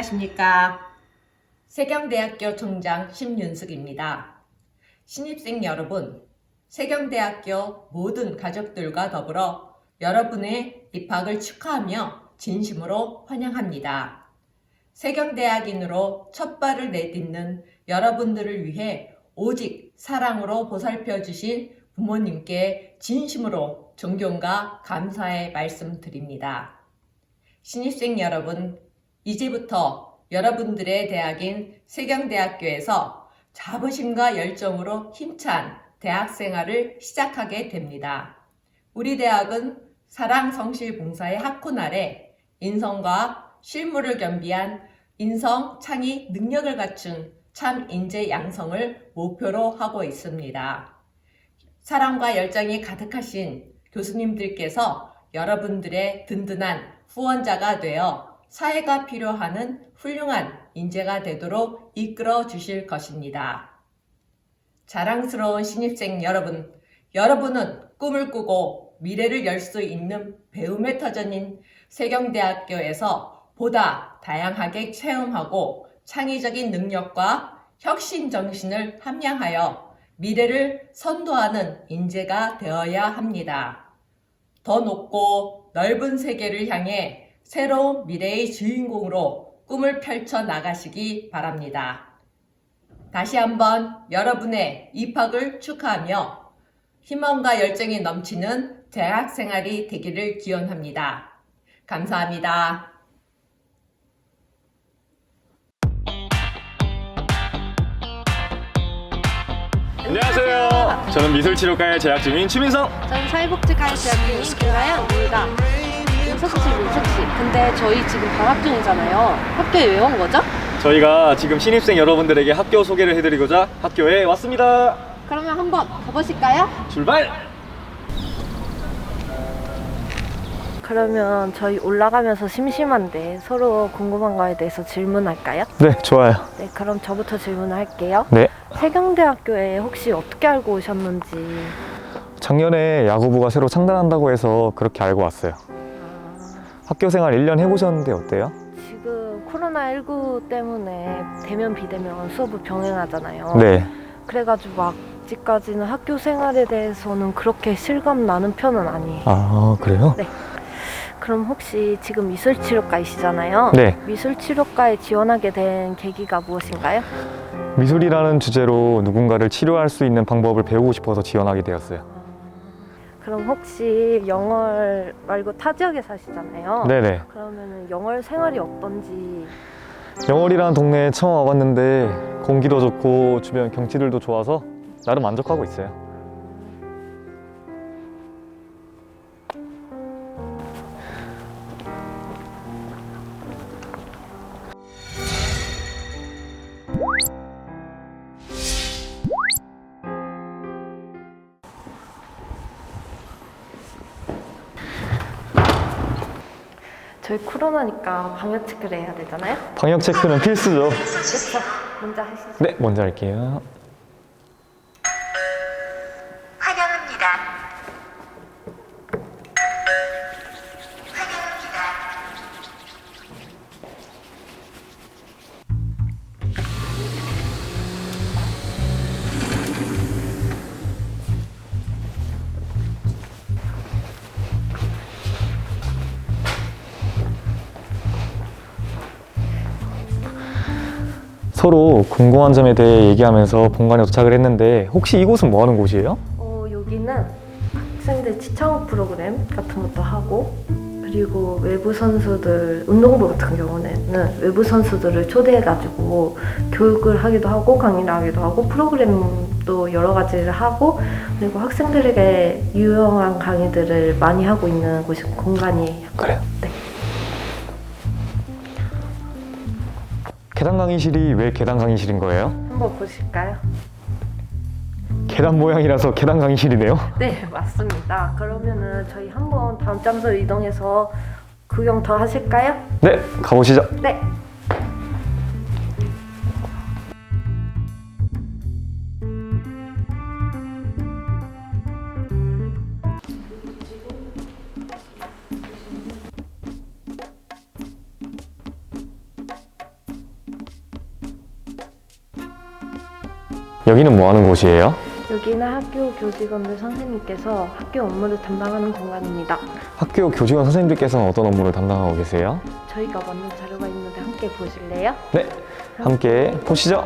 안녕하십니까. 세경대학교 총장 심윤숙입니다. 신입생 여러분, 세경대학교 모든 가족들과 더불어 여러분의 입학을 축하하며 진심으로 환영합니다. 세경대학인으로 첫 발을 내딛는 여러분들을 위해 오직 사랑으로 보살펴 주신 부모님께 진심으로 존경과 감사의 말씀드립니다. 신입생 여러분, 이제부터 여러분들의 대학인 세경대학교에서 자부심과 열정으로 힘찬 대학 생활을 시작하게 됩니다. 우리 대학은 사랑 성실 봉사의 학훈 아래 인성과 실무를 겸비한 인성 창의 능력을 갖춘 참 인재 양성을 목표로 하고 있습니다. 사랑과 열정이 가득하신 교수님들께서 여러분들의 든든한 후원자가 되어 사회가 필요하는 훌륭한 인재가 되도록 이끌어 주실 것입니다. 자랑스러운 신입생 여러분, 여러분은 꿈을 꾸고 미래를 열 수 있는 배움의 터전인 세경대학교에서 보다 다양하게 체험하고 창의적인 능력과 혁신 정신을 함양하여 미래를 선도하는 인재가 되어야 합니다. 더 높고 넓은 세계를 향해 새로운 미래의 주인공으로 꿈을 펼쳐 나가시기 바랍니다. 다시 한번 여러분의 입학을 축하하며 희망과 열정이 넘치는 대학 생활이 되기를 기원합니다. 감사합니다. 안녕하세요. 저는 미술치료과에 재학 중인 최민성. 저는 사회복지과에 재학 중인 김가연입니다. 민석씨, 근데 저희 지금 방학 중이잖아요. 학교에 왜 온 거죠? 저희가 지금 신입생 여러분들에게 학교 소개를 해드리고자 학교에 왔습니다. 그러면 한번 가보실까요? 출발! 그러면 저희 올라가면서 심심한데 서로 궁금한 거에 대해서 질문할까요? 네, 좋아요. 네, 그럼 저부터 질문을 할게요. 네. 세경대학교에 혹시 어떻게 알고 오셨는지. 작년에 야구부가 새로 창단한다고 해서 그렇게 알고 왔어요. 학교 생활 1년 해보셨는데 어때요? 지금 코로나19 때문에 대면 비대면 수업을 병행하잖아요. 네. 그래가지고 아직까지는 학교 생활에 대해서는 그렇게 실감 나는 편은 아니에요. 아, 그래요? 네. 그럼 혹시 지금 미술치료과이시잖아요. 네. 미술치료과에 지원하게 된 계기가 무엇인가요? 미술이라는 주제로 누군가를 치료할 수 있는 방법을 배우고 싶어서 지원하게 되었어요. 그럼 혹시 영월 말고 타 지역에 사시잖아요. 네네. 그러면 영월 생활이 어떤지. 영월이라는 동네에 처음 와봤는데 공기도 좋고 주변 경치들도 좋아서 나름 만족하고 있어요. 저희 코로나니까 방역 체크를 해야 되잖아요. 방역 체크는 필수죠. 그렇죠. 먼저 하시죠. 네, 먼저 할게요. 환영합니다. 환영합니다. 서로 궁금한 점에 대해 얘기하면서 본관에 도착을 했는데 혹시 이곳은 뭐 하는 곳이에요? 여기는 학생들 지창업 프로그램 같은 것도 하고, 그리고 외부 선수들, 운동부 같은 경우는 외부 선수들을 초대해가지고 교육을 하기도 하고 강의를 하기도 하고 프로그램도 여러 가지를 하고, 그리고 학생들에게 유용한 강의들을 많이 하고 있는 공간이에요. 그래요? 네. 계단 강의실이 왜 계단 강의실인 거예요? 한번 보실까요? 계단 모양이라서 계단 강의실이네요. 네, 맞습니다. 그러면은 저희 한번 다음 장소로 이동해서 구경 더 하실까요? 네, 가보시죠. 네. 여기는 뭐 하는 곳이에요? 여기는 학교 교직원들 선생님께서 학교 업무를 담당하는 공간입니다. 학교 교직원 선생님들께서는 어떤 업무를 담당하고 계세요? 저희가 만든 자료가 있는데 함께 보실래요? 네, 함께 보시죠.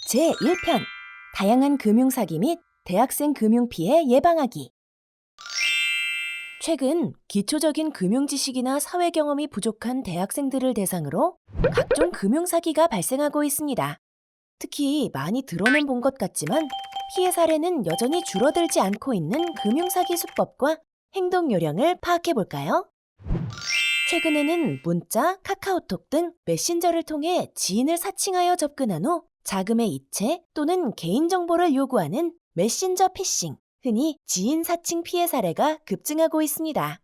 제1편 다양한 금융사기 및 대학생 금융피해 예방하기. 최근 기초적인 금융지식이나 사회 경험이 부족한 대학생들을 대상으로 각종 금융사기가 발생하고 있습니다. 특히 많이 드러는 본 것 같지만 피해 사례는 여전히 줄어들지 않고 있는 금융사기 수법과 행동 요령을 파악해볼까요? 최근에는 문자, 카카오톡 등 메신저를 통해 지인을 사칭하여 접근한 후 자금의 이체 또는 개인정보를 요구하는 메신저 피싱, 흔히 지인 사칭 피해 사례가 급증하고 있습니다.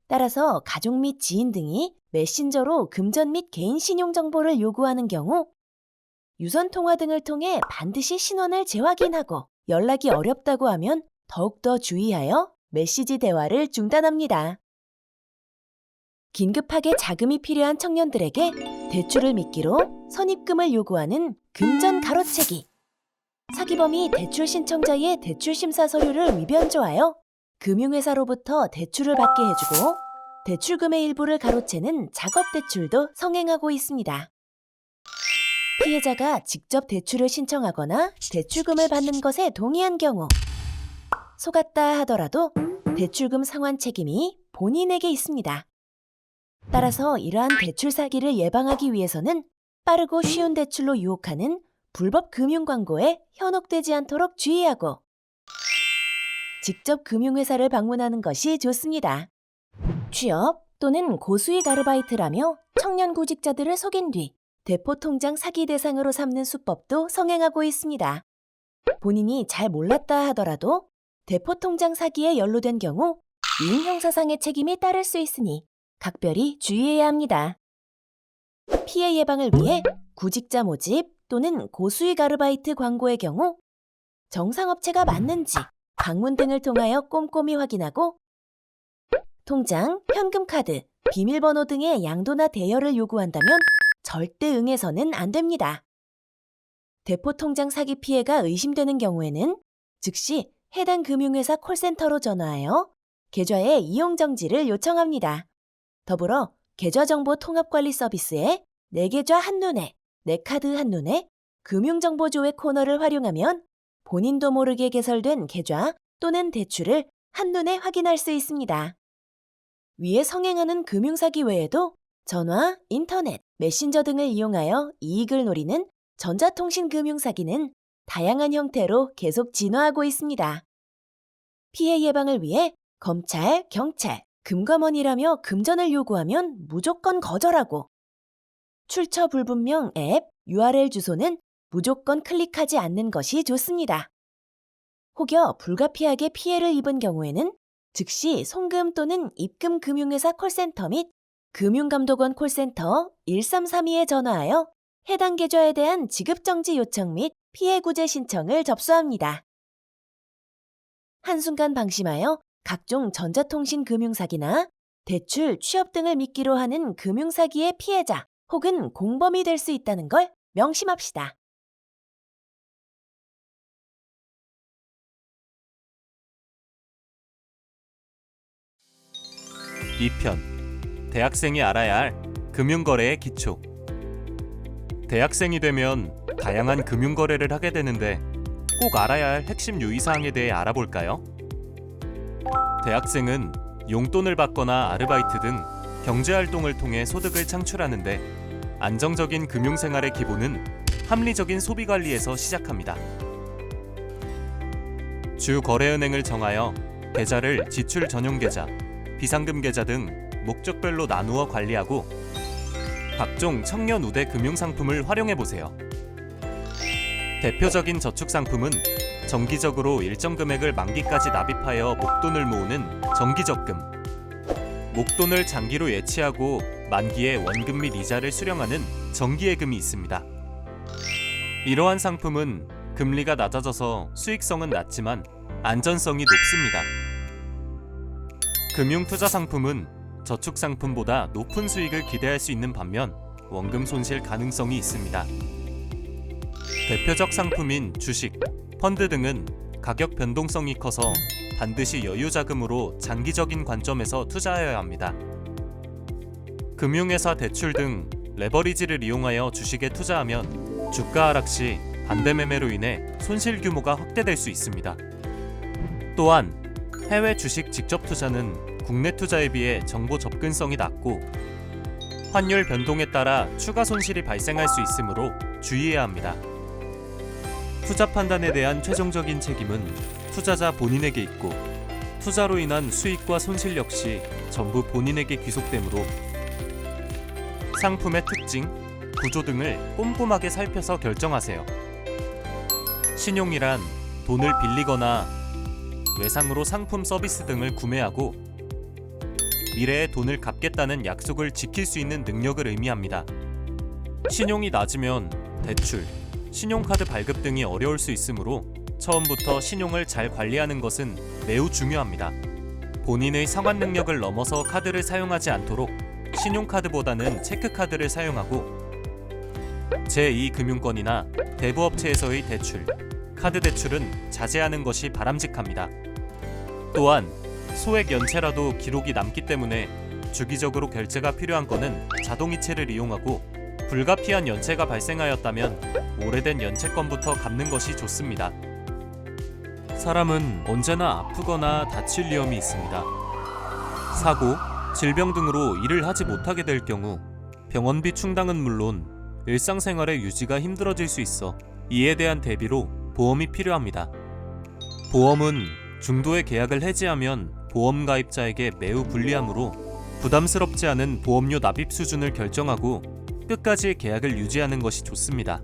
따라서 가족 및 지인 등이 메신저로 금전 및 개인 신용 정보를 요구하는 경우 유선 통화 등을 통해 반드시 신원을 재확인하고 연락이 어렵다고 하면 더욱더 주의하여 메시지 대화를 중단합니다. 긴급하게 자금이 필요한 청년들에게 대출을 미끼로 선입금을 요구하는 금전 가로채기. 사기범이 대출 신청자의 대출 심사 서류를 위변조하여 금융회사로부터 대출을 받게 해주고 대출금의 일부를 가로채는 작업 대출도 성행하고 있습니다. 피해자가 직접 대출을 신청하거나 대출금을 받는 것에 동의한 경우 속았다 하더라도 대출금 상환 책임이 본인에게 있습니다. 따라서 이러한 대출 사기를 예방하기 위해서는 빠르고 쉬운 대출로 유혹하는 불법 금융 광고에 현혹되지 않도록 주의하고 직접 금융회사를 방문하는 것이 좋습니다. 취업 또는 고수익 아르바이트라며 청년 구직자들을 속인 뒤 대포통장 사기 대상으로 삼는 수법도 성행하고 있습니다. 본인이 잘 몰랐다 하더라도 대포통장 사기에 연루된 경우 위임 형사상의 책임이 따를 수 있으니 각별히 주의해야 합니다. 피해 예방을 위해 구직자 모집 또는 고수익 아르바이트 광고의 경우 정상업체가 맞는지 방문 등을 통하여 꼼꼼히 확인하고 통장, 현금카드, 비밀번호 등의 양도나 대여를 요구한다면 절대 응해서는 안 됩니다. 대포통장 사기 피해가 의심되는 경우에는 즉시 해당 금융회사 콜센터로 전화하여 계좌의 이용 정지를 요청합니다. 더불어 계좌정보 통합관리 서비스에 내 계좌 한눈에, 내 카드 한눈에 금융정보조회 코너를 활용하면 본인도 모르게 개설된 계좌 또는 대출을 한눈에 확인할 수 있습니다. 위에 성행하는 금융사기 외에도 전화, 인터넷, 메신저 등을 이용하여 이익을 노리는 전자통신 금융사기는 다양한 형태로 계속 진화하고 있습니다. 피해 예방을 위해 검찰, 경찰, 금감원이라며 금전을 요구하면 무조건 거절하고 출처 불분명 앱, URL 주소는 무조건 클릭하지 않는 것이 좋습니다. 혹여 불가피하게 피해를 입은 경우에는 즉시 송금 또는 입금 금융회사 콜센터 및 금융감독원 콜센터 1332에 전화하여 해당 계좌에 대한 지급정지 요청 및 피해 구제 신청을 접수합니다. 한순간 방심하여 각종 전자통신 금융사기나 대출, 취업 등을 미끼로 하는 금융사기의 피해자 혹은 공범이 될 수 있다는 걸 명심합시다. (2편) 대학생이 알아야 할 금융거래의 기초. 대학생이 되면 다양한 금융거래를 하게 되는데 꼭 알아야 할 핵심 유의사항에 대해 알아볼까요? 대학생은 용돈을 받거나 아르바이트 등 경제활동을 통해 소득을 창출하는데 안정적인 금융생활의 기본은 합리적인 소비관리에서 시작합니다. 주 거래은행을 정하여 계좌를 지출 전용 계좌, 비상금 계좌 등 목적별로 나누어 관리하고 각종 청년 우대 금융상품을 활용해보세요. 대표적인 저축상품은 정기적으로 일정 금액을 만기까지 납입하여 목돈을 모으는 정기적금, 목돈을 장기로 예치하고 만기에 원금 및 이자를 수령하는 정기예금이 있습니다. 이러한 상품은 금리가 낮아져서 수익성은 낮지만 안전성이 높습니다. 금융투자 상품은 저축 상품보다 높은 수익을 기대할 수 있는 반면 원금 손실 가능성이 있습니다. 대표적 상품인 주식, 펀드 등은 가격 변동성이 커서 반드시 여유 자금으로 장기적인 관점에서 투자하여야 합니다. 금융회사 대출 등 레버리지를 이용하여 주식에 투자하면 주가 하락 시 반대 매매로 인해 손실 규모가 확대될 수 있습니다. 또한 해외 주식 직접 투자는 국내 투자에 비해 정보 접근성이 낮고 환율 변동에 따라 추가 손실이 발생할 수 있으므로 주의해야 합니다. 투자 판단에 대한 최종적인 책임은 투자자 본인에게 있고 투자로 인한 수익과 손실 역시 전부 본인에게 귀속되므로 상품의 특징, 구조 등을 꼼꼼하게 살펴서 결정하세요. 신용이란 돈을 빌리거나 외상으로 상품 서비스 등을 구매하고 미래에 돈을 갚겠다는 약속을 지킬 수 있는 능력을 의미합니다. 신용이 낮으면 대출, 신용카드 발급 등이 어려울 수 있으므로 처음부터 신용을 잘 관리하는 것은 매우 중요합니다. 본인의 상환 능력을 넘어서 카드를 사용하지 않도록 신용카드보다는 체크카드를 사용하고 제2금융권이나 대부업체에서의 대출, 카드 대출은 자제하는 것이 바람직합니다. 또한 소액 연체라도 기록이 남기 때문에 주기적으로 결제가 필요한 건은 자동이체를 이용하고 불가피한 연체가 발생하였다면 오래된 연체권부터 갚는 것이 좋습니다. 사람은 언제나 아프거나 다칠 위험이 있습니다. 사고, 질병 등으로 일을 하지 못하게 될 경우 병원비 충당은 물론 일상생활의 유지가 힘들어질 수 있어 이에 대한 대비로 보험이 필요합니다. 보험은 중도의 계약을 해지하면 보험 가입자에게 매우 불리하므로 부담스럽지 않은 보험료 납입 수준을 결정하고 끝까지 계약을 유지하는 것이 좋습니다.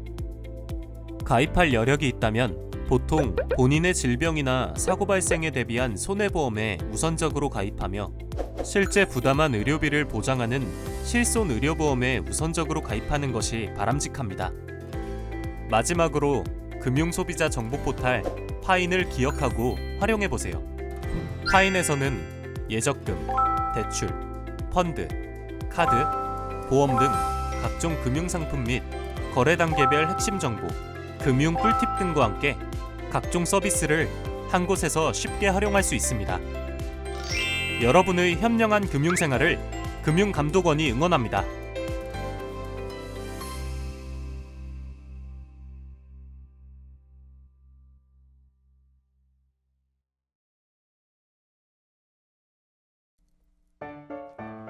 가입할 여력이 있다면 보통 본인의 질병이나 사고 발생에 대비한 손해보험에 우선적으로 가입하며 실제 부담한 의료비를 보장하는 실손의료보험에 우선적으로 가입하는 것이 바람직합니다. 마지막으로 금융소비자 정보 포탈 파인을 기억하고 활용해보세요. 파인에서는 예적금, 대출, 펀드, 카드, 보험 등 각종 금융상품 및 거래 단계별 핵심 정보, 금융 꿀팁 등과 함께 각종 서비스를 한 곳에서 쉽게 활용할 수 있습니다. 여러분의 현명한 금융생활을 금융감독원이 응원합니다.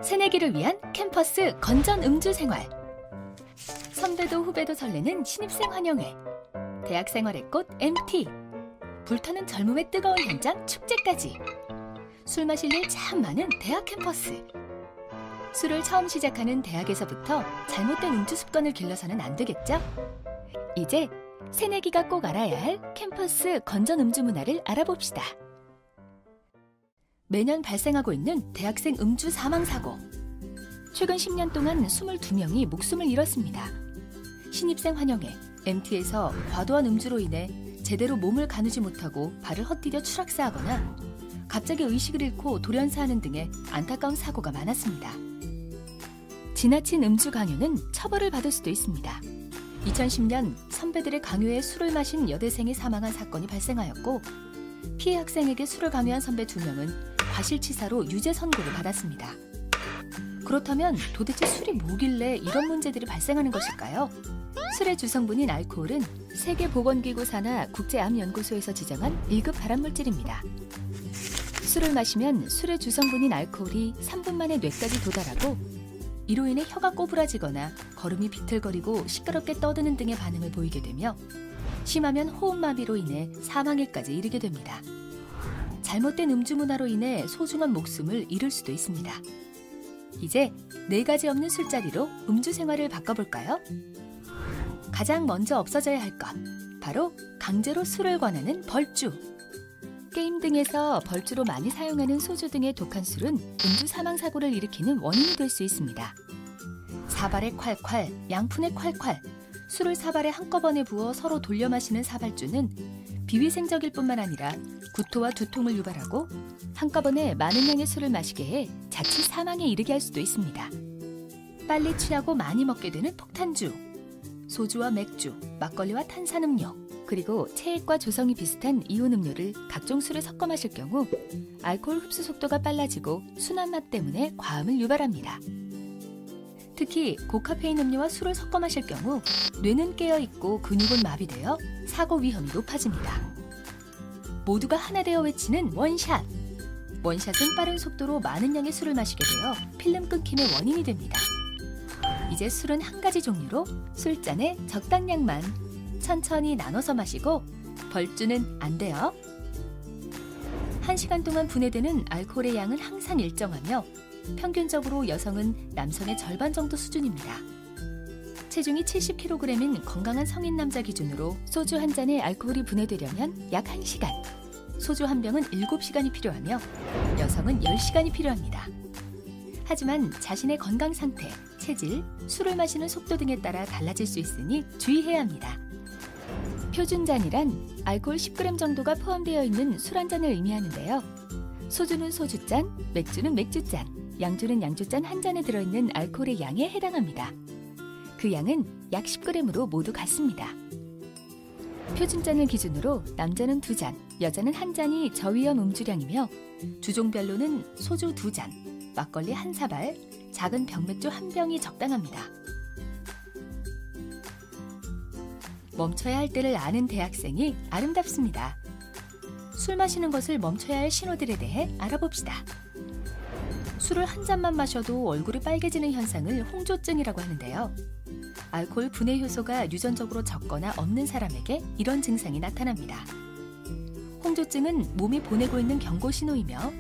새내기를 위한 캠퍼스 건전 음주 생활. 선배도 후배도 설레는 신입생 환영회. 대학 생활의 꽃 MT. 불타는 젊음의 뜨거운 현장 축제까지. 술 마실 일 참 많은 대학 캠퍼스. 술을 처음 시작하는 대학에서부터 잘못된 음주 습관을 길러서는 안 되겠죠? 이제 새내기가 꼭 알아야 할 캠퍼스 건전 음주 문화를 알아봅시다. 매년 발생하고 있는 대학생 음주 사망 사고. 최근 10년 동안 22명이 목숨을 잃었습니다. 신입생 환영회 MT에서 과도한 음주로 인해 제대로 몸을 가누지 못하고 발을 헛디뎌 추락사하거나 갑자기 의식을 잃고 돌연사하는 등의 안타까운 사고가 많았습니다. 지나친 음주 강요는 처벌을 받을 수도 있습니다. 2010년 선배들의 강요에 술을 마신 여대생이 사망한 사건이 발생하였고 피해 학생에게 술을 강요한 선배 2명은 과실치사로 유죄 선고를 받았습니다. 그렇다면 도대체 술이 뭐길래 이런 문제들이 발생하는 것일까요? 술의 주성분인 알코올은 세계보건기구 산하 국제암연구소에서 지정한 1급 발암물질입니다. 술을 마시면 술의 주성분인 알코올이 3분 만에 뇌까지 도달하고 이로 인해 혀가 꼬부라지거나 걸음이 비틀거리고 시끄럽게 떠드는 등의 반응을 보이게 되며 심하면 호흡마비로 인해 사망에까지 이르게 됩니다. 잘못된 음주 문화로 인해 소중한 목숨을 잃을 수도 있습니다. 이제 4가지 없는 술자리로 음주 생활을 바꿔볼까요? 가장 먼저 없어져야 할 것, 바로 강제로 술을 권하는 벌주. 게임 등에서 벌주로 많이 사용하는 소주 등의 독한 술은 음주 사망 사고를 일으키는 원인이 될 수 있습니다. 사발에 콸콸, 양푼에 콸콸, 술을 사발에 한꺼번에 부어 서로 돌려 마시는 사발주는 비위생적일 뿐만 아니라 구토와 두통을 유발하고 한꺼번에 많은 양의 술을 마시게 해 자칫 사망에 이르게 할 수도 있습니다. 빨리 취하고 많이 먹게 되는 폭탄주, 소주와 맥주, 막걸리와 탄산음료, 그리고 체액과 조성이 비슷한 이온 음료를 각종 술에 섞어 마실 경우 알코올 흡수 속도가 빨라지고 순한 맛 때문에 과음을 유발합니다. 특히 고카페인 음료와 술을 섞어 마실 경우 뇌는 깨어있고 근육은 마비되어 사고 위험이 높아집니다. 모두가 하나 되어 외치는 원샷! 원샷은 빠른 속도로 많은 양의 술을 마시게 되어 필름 끊김의 원인이 됩니다. 이제 술은 한 가지 종류로 술잔에 적당량만 천천히 나눠서 마시고 벌주는 안 돼요. 1시간 동안 분해되는 알코올의 양은 항상 일정하며 평균적으로 여성은 남성의 절반 정도 수준입니다. 체중이 70kg인 건강한 성인 남자 기준으로 소주 한 잔에 알코올이 분해되려면 약 1시간, 소주 한 병은 7시간이 필요하며 여성은 10시간이 필요합니다. 하지만 자신의 건강 상태, 체질, 술을 마시는 속도 등에 따라 달라질 수 있으니 주의해야 합니다. 표준잔이란 알코올 10g 정도가 포함되어 있는 술 한 잔을 의미하는데요. 소주는 소주잔, 맥주는 맥주잔, 양주는 양주잔 한 잔에 들어있는 알코올의 양에 해당합니다. 그 양은 약 10g으로 모두 같습니다. 표준잔을 기준으로 남자는 2잔, 여자는 1잔이 저위험 음주량이며 주종별로는 소주 2잔, 막걸리 1사발, 작은 병맥주 1병이 적당합니다. 멈춰야 할 때를 아는 대학생이 아름답습니다. 술 마시는 것을 멈춰야 할 신호들에 대해 알아봅시다. 술을 한 잔만 마셔도 얼굴이 빨개지는 현상을 홍조증이라고 하는데요. 알코올 분해 효소가 유전적으로 적거나 없는 사람에게 이런 증상이 나타납니다. 홍조증은 몸이 보내고 있는 경고 신호이며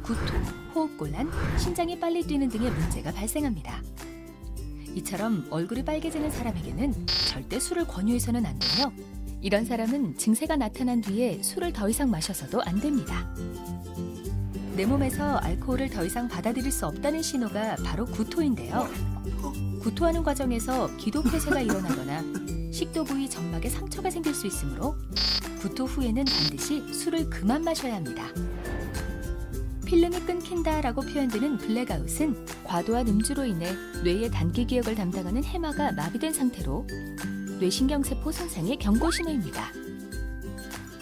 구토, 호흡곤란, 심장이 빨리 뛰는 등의 문제가 발생합니다. 이처럼 얼굴이 빨개지는 사람에게는 절대 술을 권유해서는 안 되며 이런 사람은 증세가 나타난 뒤에 술을 더 이상 마셔서도 안 됩니다. 내 몸에서 알코올을 더 이상 받아들일 수 없다는 신호가 바로 구토인데요. 구토하는 과정에서 기도폐쇄가 일어나거나 식도 부위 점막에 상처가 생길 수 있으므로 구토 후에는 반드시 술을 그만 마셔야 합니다. 필름이 끊긴다라고 표현되는 블랙아웃은 과도한 음주로 인해 뇌의 단기 기억을 담당하는 해마가 마비된 상태로 뇌신경세포 손상의 경고 신호입니다.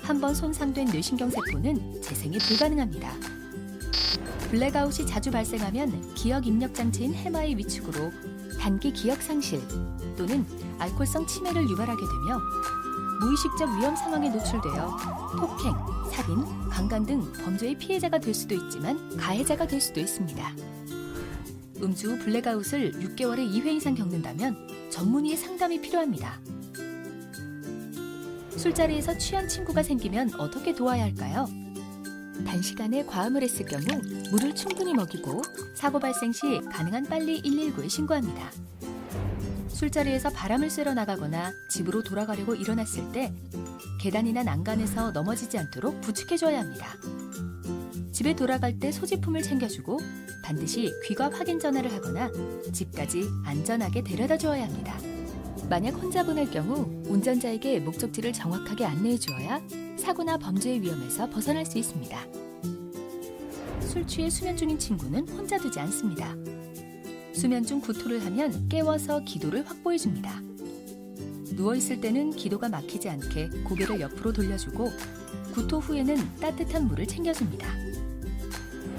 한번 손상된 뇌신경세포는 재생이 불가능합니다. 블랙아웃이 자주 발생하면 기억 입력 장치인 해마의 위축으로 단기 기억 상실 또는 알코올성 치매를 유발하게 되며 무의식적 위험 상황에 노출되어 폭행, 살인, 강간 등 범죄의 피해자가 될 수도 있지만 가해자가 될 수도 있습니다. 음주 후 블랙아웃을 6개월에 2회 이상 겪는다면 전문의의 상담이 필요합니다. 술자리에서 취한 친구가 생기면 어떻게 도와야 할까요? 단시간에 과음을 했을 경우 물을 충분히 먹이고 사고 발생 시 가능한 빨리 119에 신고합니다. 술자리에서 바람을 쐬러 나가거나 집으로 돌아가려고 일어났을 때 계단이나 난간에서 넘어지지 않도록 부축해줘야 합니다. 집에 돌아갈 때 소지품을 챙겨주고 반드시 귀가 확인 전화를 하거나 집까지 안전하게 데려다 주어야 합니다. 만약 혼자 보낼 경우 운전자에게 목적지를 정확하게 안내해 주어야 사고나 범죄의 위험에서 벗어날 수 있습니다. 술 취해 수면 중인 친구는 혼자 두지 않습니다. 수면 중 구토를 하면 깨워서 기도를 확보해 줍니다. 누워있을 때는 기도가 막히지 않게 고개를 옆으로 돌려주고 구토 후에는 따뜻한 물을 챙겨줍니다.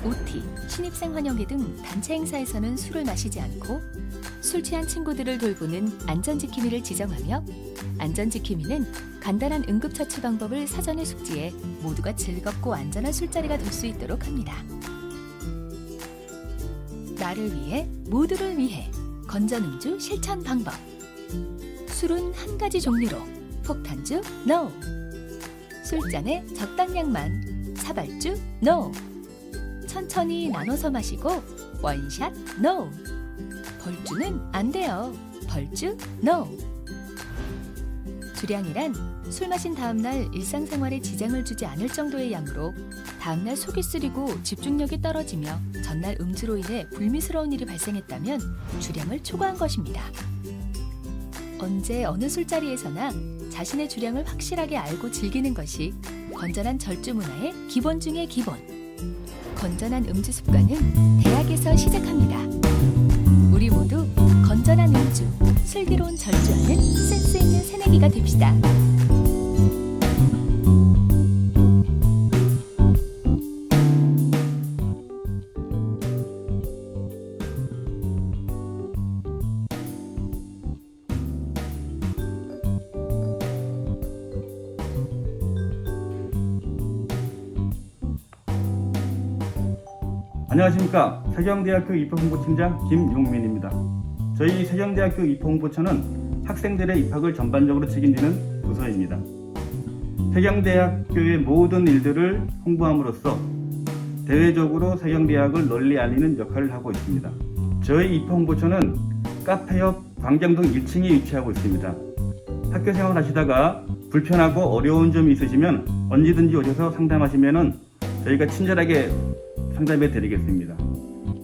OT, 신입생 환영회 등 단체 행사에서는 술을 마시지 않고 술 취한 친구들을 돌보는 안전지킴이를 지정하며 안전지킴이는 간단한 응급처치 방법을 사전에 숙지해 모두가 즐겁고 안전한 술자리가 될 수 있도록 합니다. 나를 위해 모두를 위해 건전음주 실천 방법. 술은 한 가지 종류로 폭탄주 NO, 술잔에 적당량만 사발주 NO, 천천히 나눠서 마시고 원샷 NO, 벌주는 안 돼요. 벌주 NO. 주량이란 술 마신 다음날 일상생활에 지장을 주지 않을 정도의 양으로 다음날 속이 쓰리고 집중력이 떨어지며 전날 음주로 인해 불미스러운 일이 발생했다면 주량을 초과한 것입니다. 언제 어느 술자리에서나 자신의 주량을 확실하게 알고 즐기는 것이 건전한 절주 문화의 기본 중의 기본. 건전한 음주 습관은 대학에서 시작합니다. 우리 모두 건전한 음주, 슬기로운 절주하는 센스 있는 새내기가 됩시다. 안녕하십니까. 세경대학교 입학홍보팀장 김용민입니다. 저희 세경대학교 입학홍보처는 학생들의 입학을 전반적으로 책임지는 부서입니다. 세경대학교의 모든 일들을 홍보함으로써 대외적으로 세경대학을 널리 알리는 역할을 하고 있습니다. 저희 입학홍보처는 카페 옆 광장동 1층에 위치하고 있습니다. 학교 생활 하시다가 불편하고 어려운 점이 있으시면 언제든지 오셔서 상담하시면 저희가 친절하게 상담해 드리겠습니다.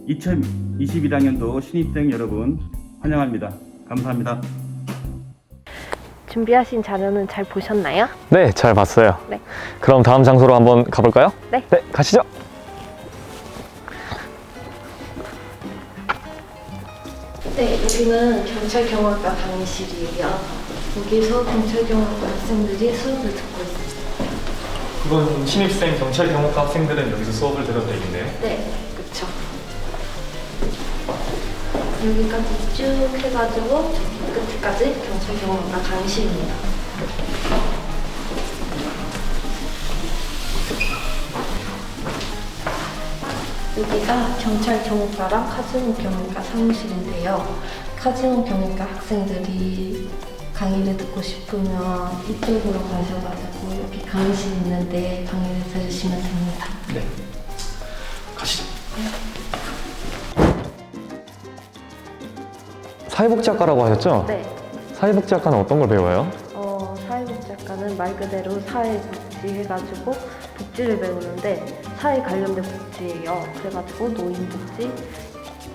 2021학년도 신입생 여러분 환영합니다. 감사합니다. 준비하신 자료는 잘 보셨나요? 네, 잘 봤어요. 네. 그럼 다음 장소로 한번 가볼까요? 네. 네, 가시죠. 네, 여기는 경찰경험과 강의실이에요. 여기서 경찰경험과 학생들이 수업을 듣고 있어요. 그건 신입생 경찰 경험과 학생들은 여기서 수업을 들어도 되겠네요. 네, 그쵸. 여기까지 쭉 해가지고 저기 끝까지 경찰경험과 강의실입니다. 여기가 경찰경험과랑 카지노 경험과 사무실인데요. 카지노 경험과 학생들이 강의를 듣고 싶으면 이쪽으로 가셔가지고 여기 강의실 있는데 강의를 들으시면 됩니다. 네. 가시죠. 사회복지학과라고 하셨죠? 네. 사회복지학과는 어떤 걸 배워요? 사회복지학과는 말 그대로 사회복지 해가지고 복지를 배우는데 사회 관련된 복지예요. 그래가지고 노인복지,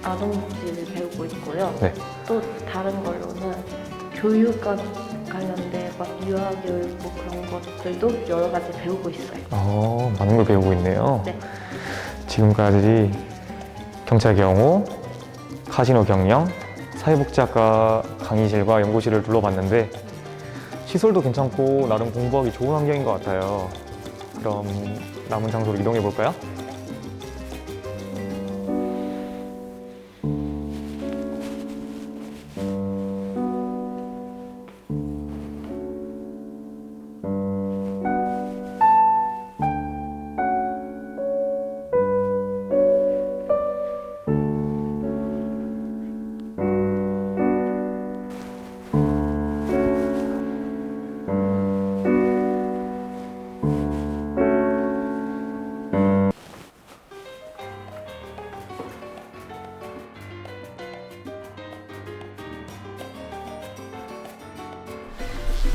아동복지를 배우고 있고요. 네. 또 다른 걸로는 교육과 관련된 막 유아교육 뭐 그런 것들도 여러 가지 배우고 있어요. 많은 걸 배우고 있네요. 네. 지금까지 경찰 경호, 카지노 경영, 사회복지학과 강의실과 연구실을 둘러봤는데 시설도 괜찮고 나름 공부하기 좋은 환경인 것 같아요. 그럼 남은 장소로 이동해 볼까요?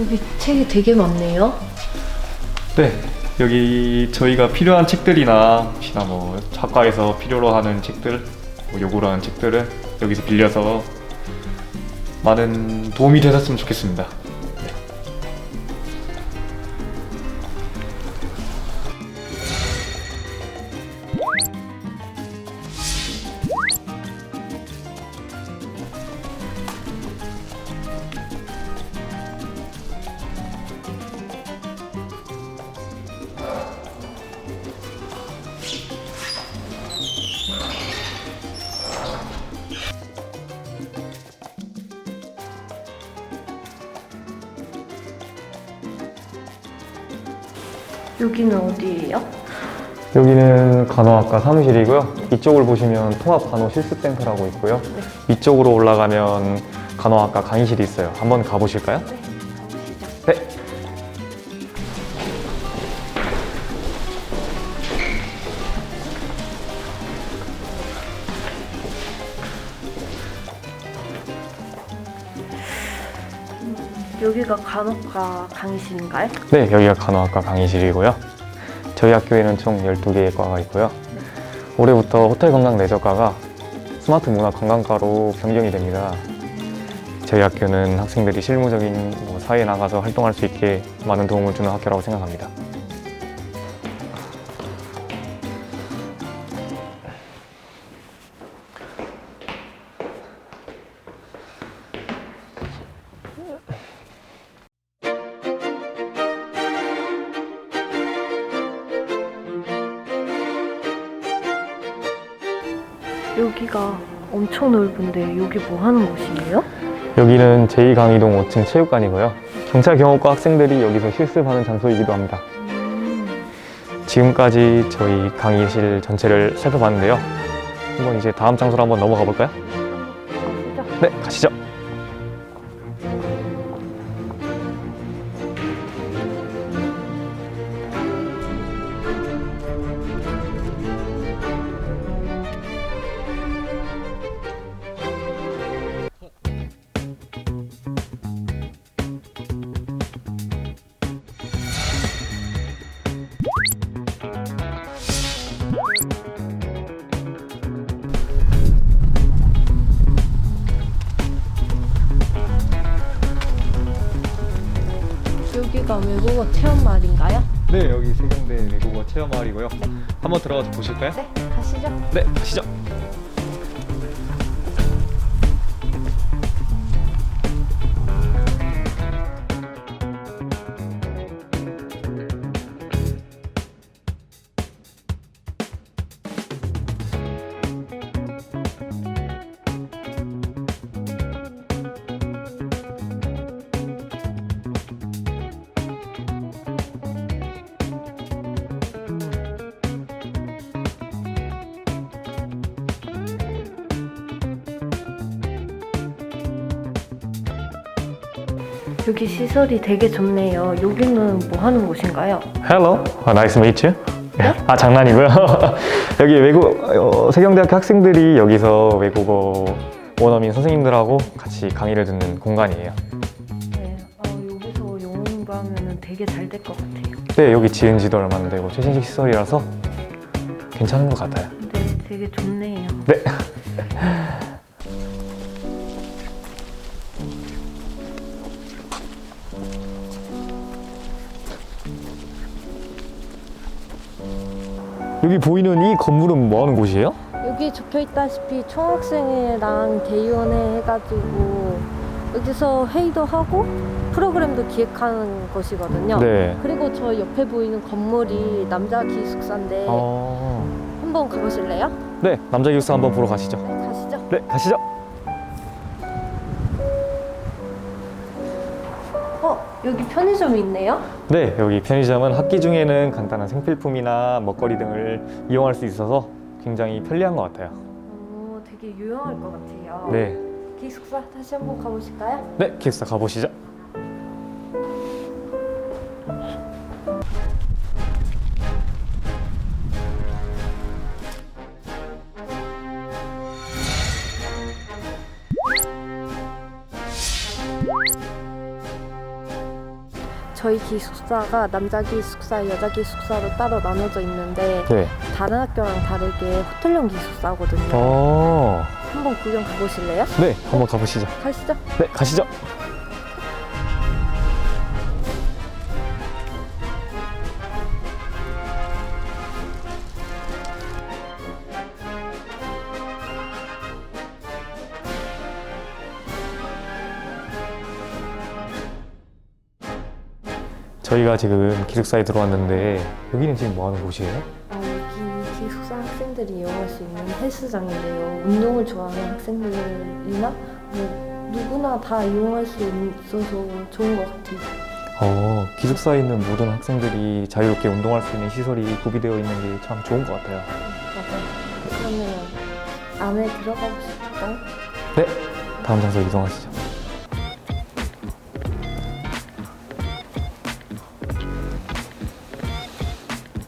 여기 책이 되게 많네요. 네, 여기 저희가 필요한 책들이나 혹시나 뭐 학과에서 필요로 하는 책들, 뭐 요구로 하는 책들을 여기서 빌려서 많은 도움이 되셨으면 좋겠습니다. 여기는 어디예요? 여기는 간호학과 사무실이고요. 이쪽을 보시면 통합간호실습센터라고 있고요. 위쪽으로 올라가면 간호학과 강의실이 있어요. 한번 가보실까요? 네, 가보시죠. 네. 여기가 간호과 강의실인가요? 네, 여기가 간호학과 강의실이고요. 저희 학교에는 총 12개의 과가 있고요. 올해부터 호텔 건강 레저과가 스마트 문화 관광과로 변경이 됩니다. 저희 학교는 학생들이 실무적인 사회에 나가서 활동할 수 있게 많은 도움을 주는 학교라고 생각합니다. 여기가 엄청 넓은데 여기 뭐 하는 곳이에요? 여기는 제2강의동 5층 체육관이고요. 경찰 경호과 학생들이 여기서 실습하는 장소이기도 합니다. 지금까지 저희 강의실 전체를 살펴봤는데요. 한번 이제 다음 장소로 한번 넘어가 볼까요? 가시죠. 네, 가시죠. 여기가 외국어 체험말인가요? 네, 여기 세경대 외국어 체험마을이고요. 한번 들어가서 보실까요? 네, 가시죠. 네, 가시죠. 여기 시설이 되게 좋네요. 여기는 뭐 하는 곳인가요? Hello, nice to meet you. 아, 장난이고요. 여기 세경대학교 학생들이 여기서 외국어 원어민 선생님들하고 같이 강의를 듣는 공간이에요. 네, 여기서 영어 공부하면 되게 잘 될 것 같아요. 네, 여기 지은 지도 얼마 안 되고 최신식 시설이라서 괜찮은 것 같아요. 네, 되게 좋네요. 네. 여기 보이는 이 건물은 뭐 하는 곳이에요? 여기 적혀있다시피 총학생회랑 대의원회 해가지고 여기서 회의도 하고 프로그램도 기획하는 곳이거든요. 네. 그리고 저 옆에 보이는 건물이 남자 기숙사인데 한번 가보실래요? 네, 남자 기숙사 한번 보러 가시죠. 네, 가시죠. 네, 가시죠. 여기 편의점이 있네요. 네, 여기 편의점은 학기 중에는 간단한 생필품이나 먹거리 등을 이용할 수 있어서 굉장히 편리한 것 같아요. 되게 유용할 것 같아요. 네, 기숙사 다시 한번 가보실까요? 네, 기숙사 가보시죠. 저희 기숙사가 남자 기숙사, 여자 기숙사로 따로 나눠져 있는데 네. 다른 학교랑 다르게 호텔형 기숙사거든요. 한번 구경 가보실래요? 네, 한번 가보시죠. 가시죠. 네, 가시죠. 저희가 지금 기숙사에 들어왔는데 여기는 지금 뭐 하는 곳이에요? 여기 기숙사 학생들이 이용할 수 있는 헬스장인데요. 운동을 좋아하는 학생들이나 뭐 누구나 다 이용할 수 있어서 좋은 것 같아요. 기숙사에 있는 모든 학생들이 자유롭게 운동할 수 있는 시설이 구비되어 있는 게 참 좋은 것 같아요. 맞아요. 그러면 안에 들어가 보실까요? 네, 다음 장소로 이동하시죠.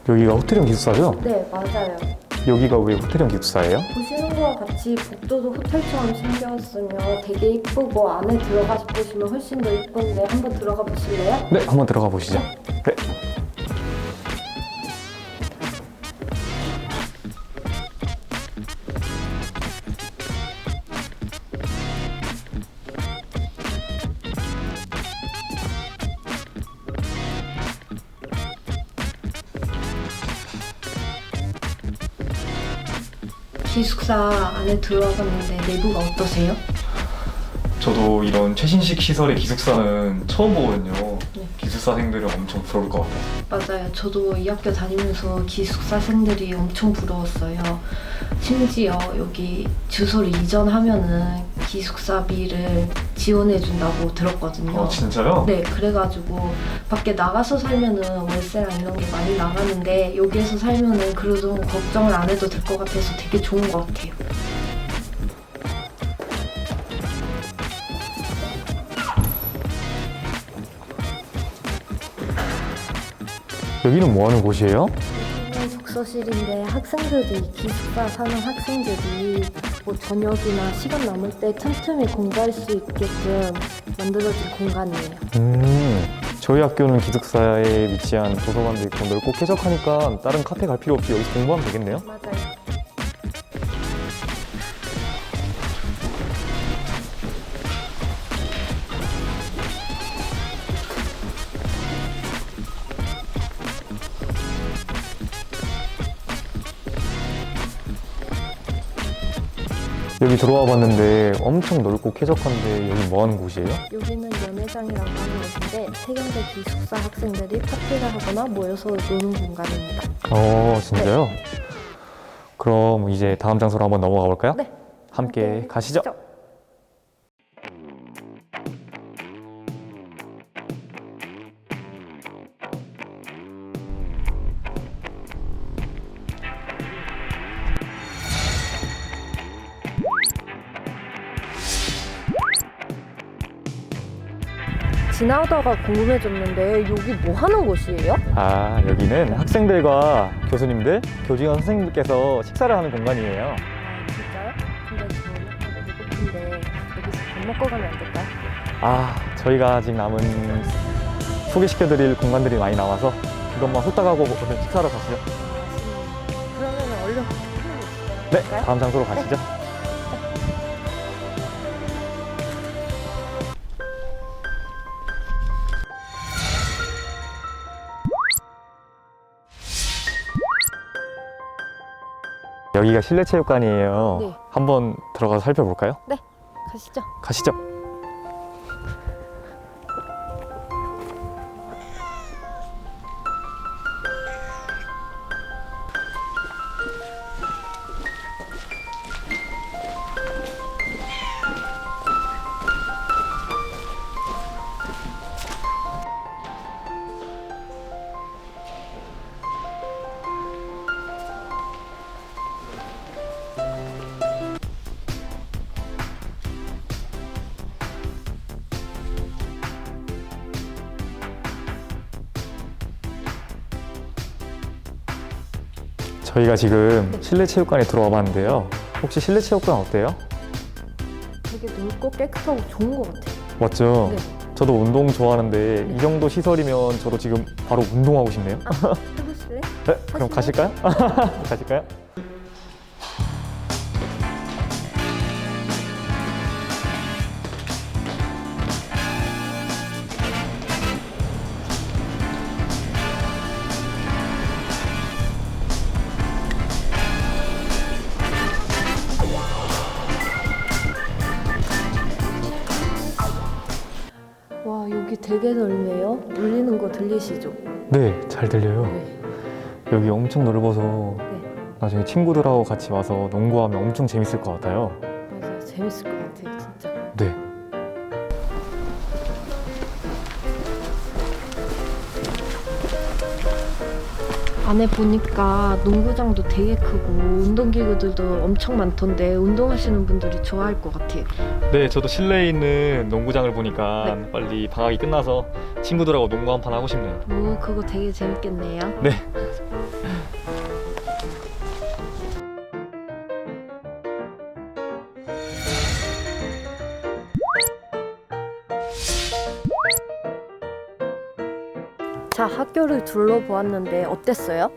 여기가 호텔형 기숙사죠? 네, 맞아요. 여기가 왜 호텔형 기숙사예요? 보시는 거와 같이 복도도 호텔처럼 생겼으며 되게 이쁘고 안에 들어가 보시면 훨씬 더 이쁜데 한번 들어가 보실래요? 네, 한번 들어가 보시죠. 네. 기숙사 안에 들어가봤는데 내부가 어떠세요? 저도 이런 최신식 시설의 기숙사는 처음 보거든요. 네. 기숙사생들은 엄청 부러울 것 같아요. 맞아요. 저도 이 학교 다니면서 기숙사생들이 엄청 부러웠어요. 심지어 여기 주소를 이전하면은 기숙사비를 지원해준다고 들었거든요. 진짜요? 네, 그래가지고 밖에 나가서 살면은 월세랑 이런 게 많이 나가는데 여기에서 살면은 그래도 걱정을 안 해도 될 것 같아서 되게 좋은 것 같아요. 여기는 뭐 하는 곳이에요? 여기는 독서실인데 학생들이 기숙사 사는 학생들이 뭐 저녁이나 시간 남을 때 틈틈이 공부할 수 있게끔 만들어진 공간이에요. 저희 학교는 기숙사에 위치한 도서관도 있고 넓고 쾌적하니까 다른 카페 갈 필요 없이 여기서 공부하면 되겠네요? 맞아요. 여기 들어와 봤는데 엄청 넓고 쾌적한데 여기 뭐 하는 곳이에요? 여기는 연회장이라고 하는 곳인데 세경대 기숙사 학생들이 파티를 하거나 모여서 노는 공간입니다. 진짜요? 그럼 이제 다음 장소로 한번 넘어가 볼까요? 네. 함께 가시죠. 지나오다가 궁금해졌는데 여기 뭐 하는 곳이에요? 여기는 학생들과 교수님들, 교직원 선생님들께서 식사를 하는 공간이에요. 아, 진짜요? 근데 저는 배고픈데 여기서 밥 먹고 가면 안 될까요? 저희가 아직 남은 소개시켜드릴 공간들이 많이 남아서 그것만 후딱 하고 얼른 식사하러 가시죠. 그러면 얼른 네, 다음 장소로 가시죠. 여기가 실내체육관이에요. 네. 한번 들어가서 살펴볼까요? 가시죠. 가시죠. 저희가 지금 실내체육관에 들어와 봤는데요. 혹시 실내체육관 어때요? 되게 넓고 깨끗하고 좋은 것 같아요. 맞죠? 네. 저도 운동 좋아하는데 이 정도 시설이면 저도 지금 바로 운동하고 싶네요. 해보실래? 네, 그럼 가실까요? 가실까요? 와, 여기 되게 넓네요. 울리는 거 들리시죠? 네, 잘 들려요. 네. 여기 엄청 넓어서 네. 나중에 친구들하고 같이 와서 농구하면 엄청 재밌을 것 같아요. 맞아요. 재밌을 것 같아요, 진짜. 네. 안에 보니까 농구장도 되게 크고 운동기구들도 엄청 많던데 운동하시는 분들이 좋아할 것 같아요. 네, 저도 실내에 있는 농구장을 보니까 빨리 방학이 끝나서 친구들하고 농구 한 판 하고 싶네요. 오, 그거 되게 재밌겠네요. 네. 자, 학교를 둘러보았는데 어땠어요?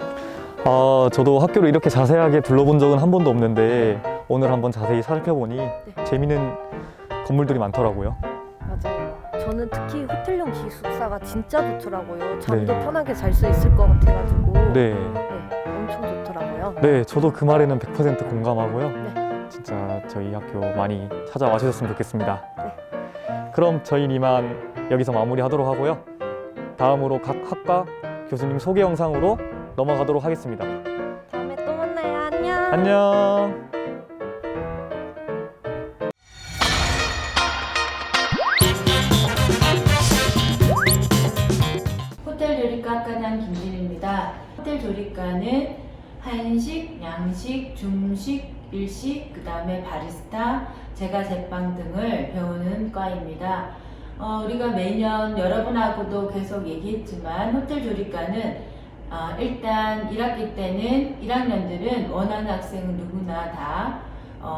저도 학교를 이렇게 자세하게 둘러본 적은 한 번도 없는데 오늘 한번 자세히 살펴보니 재밌는 건물들이 많더라고요. 맞아요. 저는 특히 호텔용 기숙사가 진짜 좋더라고요. 잠도 편하게 잘 수 있을 것 같아가지고 네. 엄청 좋더라고요. 네, 저도 그 말에는 100% 공감하고요. 진짜 저희 학교 많이 찾아와 주셨으면 좋겠습니다. 그럼 저희는 이만 여기서 마무리하도록 하고요. 다음으로 각 학과 교수님 소개 영상으로 넘어가도록 하겠습니다. 다음에 또 만나요. 안녕. 안녕. 호텔 조리과 학과장 김진입니다. 호텔 조리과는 한식, 양식, 중식, 일식, 그 다음에 바리스타, 제과 제빵 등을 배우는 과입니다. 우리가 매년 여러분하고도 계속 얘기했지만 호텔 조리과는 일단 1학기 때는 1학년들은 원하는 학생은 누구나 다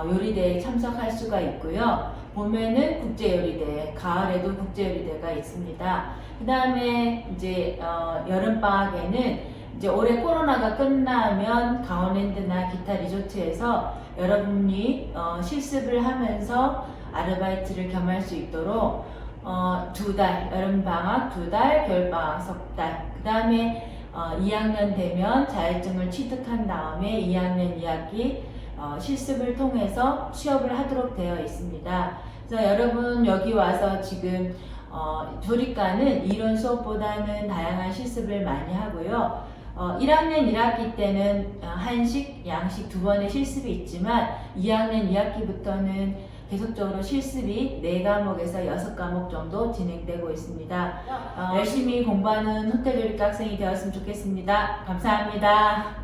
요리대에 참석할 수가 있고요. 봄에는 국제요리대, 가을에도 국제요리대가 있습니다. 그 다음에 이제 여름방학에는 이제 올해 코로나가 끝나면 강원랜드나 기타 리조트에서 여러분이 실습을 하면서 아르바이트를 겸할 수 있도록 2달, 여름방학 2달, 겨울방학 3달, 그 다음에 2학년 되면 자격증을 취득한 다음에 2학년 2학기 실습을 통해서 취업을 하도록 되어 있습니다. 그래서 여러분 여기 와서 지금 조리과는 이론 수업보다는 다양한 실습을 많이 하고요. 1학년 1학기 때는 한식, 양식 2번의 실습이 있지만 2학년 2학기부터는 계속적으로 실습이 4과목에서 6과목 정도 진행되고 있습니다. 열심히 공부하는 호텔조리과 학생이 되었으면 좋겠습니다. 감사합니다.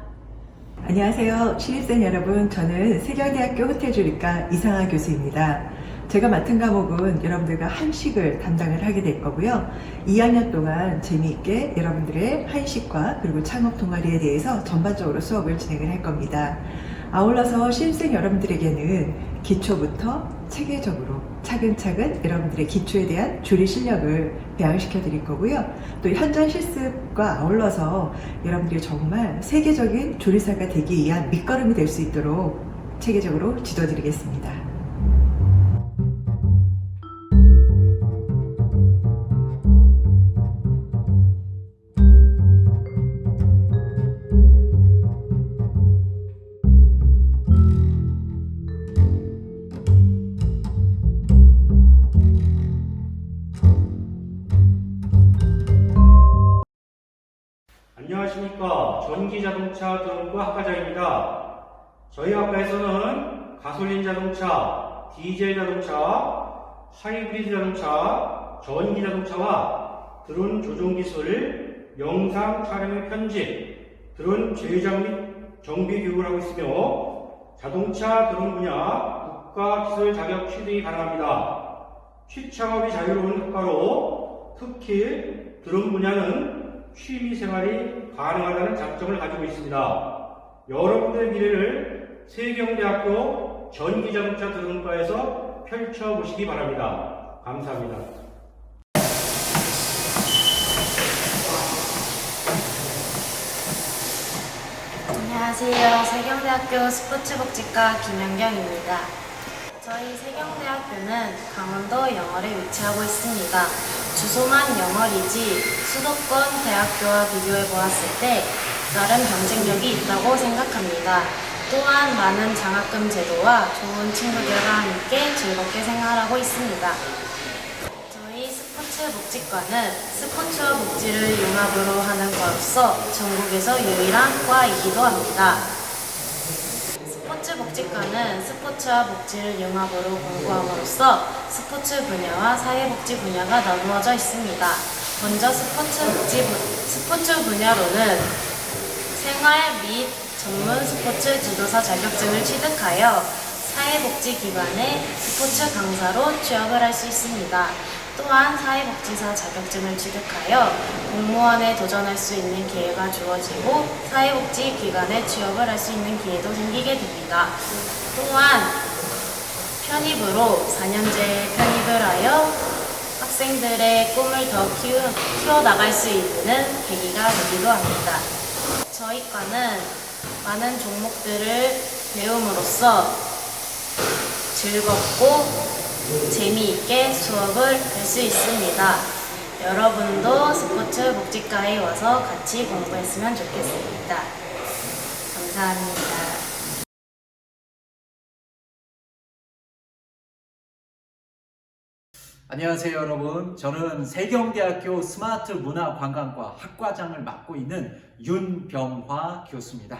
안녕하세요. 신입생 여러분, 저는 세경대학교 호텔조리과 이상아 교수입니다. 제가 맡은 과목은 여러분들과 한식을 담당을 하게 될 거고요. 2학년 동안 재미있게 여러분들의 한식과 그리고 창업 동아리에 대해서 전반적으로 수업을 진행을 할 겁니다. 아울러서 신입생 여러분들에게는 기초부터 체계적으로 차근차근 여러분들의 기초에 대한 조리 실력을 배양시켜 드릴 거고요. 또 현장 실습과 아울러서 여러분들이 정말 세계적인 조리사가 되기 위한 밑거름이 될 수 있도록 체계적으로 지도 드리겠습니다. 안녕하십니까. 전기자동차 드론과 학과장입니다. 저희 학과에서는 가솔린 자동차, 디젤 자동차, 하이브리드 자동차, 전기 자동차와 드론 조종 기술, 영상 촬영의 편집, 드론 제작 및 정비 교육을 하고 있으며 자동차 드론 분야 국가기술 자격 취득이 가능합니다. 취창업이 자유로운 학과로 특히 드론 분야는 취미생활이 가능하다는 장점을 가지고 있습니다. 여러분들의 미래를 세경대학교 전기자동차 드론과에서 펼쳐보시기 바랍니다. 감사합니다. 안녕하세요. 세경대학교 스포츠복지과 김연경입니다. 저희 세경대학교는 강원도 영월에 위치하고 있습니다. 주소만 영월이지 수도권 대학교와 비교해 보았을 때 나름 경쟁력이 있다고 생각합니다. 또한 많은 장학금 제도와 좋은 친구들과 함께 즐겁게 생활하고 있습니다. 저희 스포츠복지과는 스포츠와 복지를 융합으로 하는 과로서 전국에서 유일한 과이기도 합니다. 스포츠복지과는 스포츠와 복지를 융합으로 공부함으로써 스포츠 분야와 사회복지 분야가 나누어져 있습니다. 먼저 스포츠 분야로는 생활 및 전문 스포츠 지도사 자격증을 취득하여 사회복지기관의 스포츠 강사로 취업을 할 수 있습니다. 또한 사회복지사 자격증을 취득하여 공무원에 도전할 수 있는 기회가 주어지고 사회복지기관에 취업을 할 수 있는 기회도 생기게 됩니다. 또한 편입으로 4년제 편입을 하여 학생들의 꿈을 더 키워나갈 수 있는 계기가 되기도 합니다. 저희 과는 많은 종목들을 배움으로써 즐겁고 재미있게 수업을 할 수 있습니다. 여러분도 스포츠 복지과에 와서 같이 공부했으면 좋겠습니다. 감사합니다. 안녕하세요 여러분. 저는 세경대학교 스마트문화관광과 학과장을 맡고 있는 윤병화 교수입니다.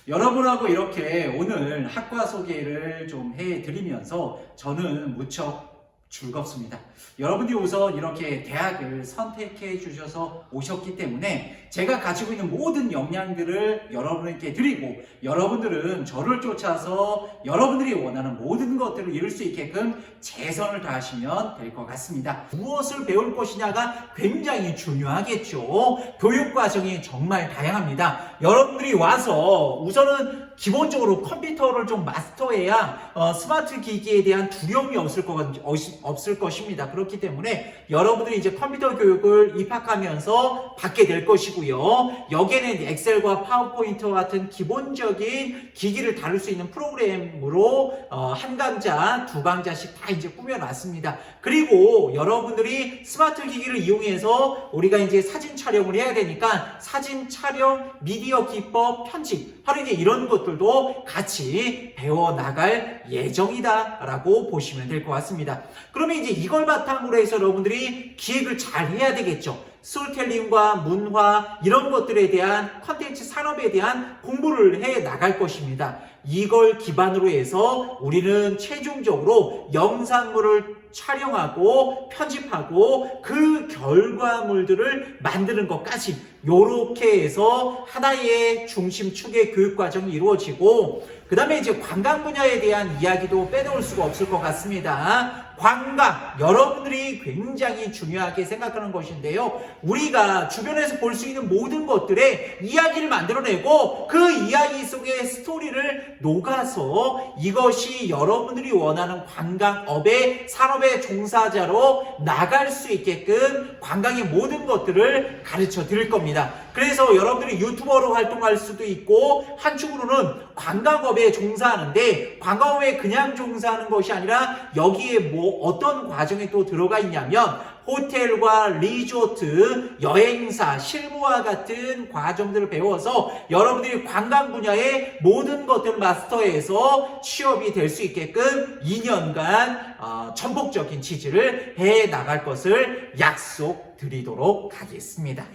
여러분하고 이렇게 오늘 학과 소개를 좀 해드리면서 저는 무척 즐겁습니다. 여러분들이 우선 이렇게 대학을 선택해 주셔서 오셨기 때문에 제가 가지고 있는 모든 역량들을 여러분에게 드리고 여러분들은 저를 쫓아서 여러분들이 원하는 모든 것들을 이룰 수 있게끔 최선을 다하시면 될 것 같습니다. 무엇을 배울 것이냐가 굉장히 중요하겠죠. 교육 과정이 정말 다양합니다. 여러분들이 와서 우선은 기본적으로 컴퓨터를 좀 마스터해야 스마트 기기에 대한 두려움이 없을 것입니다. 그렇기 때문에 여러분들이 이제 컴퓨터 교육을 입학하면서 받게 될 것이고요. 여기에는 엑셀과 파워포인트 같은 기본적인 기기를 다룰 수 있는 프로그램으로 한 강좌, 두 강좌씩 다 이제 꾸며놨습니다. 그리고 여러분들이 스마트 기기를 이용해서 우리가 이제 사진 촬영을 해야 되니까 사진 촬영, 미디어 기법, 편집, 바로 이제 이런 것들도 같이 배워나갈 예정이다라고 보시면 될 것 같습니다. 그러면 이제 이걸 바탕으로 해서 여러분들이 기획을 잘 해야 되겠죠. 스토리텔링과 문화 이런 것들에 대한 컨텐츠 산업에 대한 공부를 해 나갈 것입니다. 이걸 기반으로 해서 우리는 최종적으로 영상물을 촬영하고 편집하고 그 결과물들을 만드는 것까지 요렇게 해서 하나의 중심축의 교육 과정이 이루어지고 그 다음에 이제 관광 분야에 대한 이야기도 빼놓을 수가 없을 것 같습니다. 관광, 여러분들이 굉장히 중요하게 생각하는 것인데요. 우리가 주변에서 볼 수 있는 모든 것들의 이야기를 만들어내고 그 이야기 속의 스토리를 녹아서 이것이 여러분들이 원하는 관광업의 산업의 종사자로 나갈 수 있게끔 관광의 모든 것들을 가르쳐 드릴 겁니다. 그래서 여러분들이 유튜버로 활동할 수도 있고 한쪽으로는 관광업에 종사하는데 관광업에 그냥 종사하는 것이 아니라 여기에 뭐 어떤 과정이 또 들어가 있냐면 호텔과 리조트, 여행사, 실무와 같은 과정들을 배워서 여러분들이 관광 분야의 모든 것들을 마스터해서 취업이 될 수 있게끔 2년간 전폭적인 지지를 해 나갈 것을 약속드리도록 하겠습니다.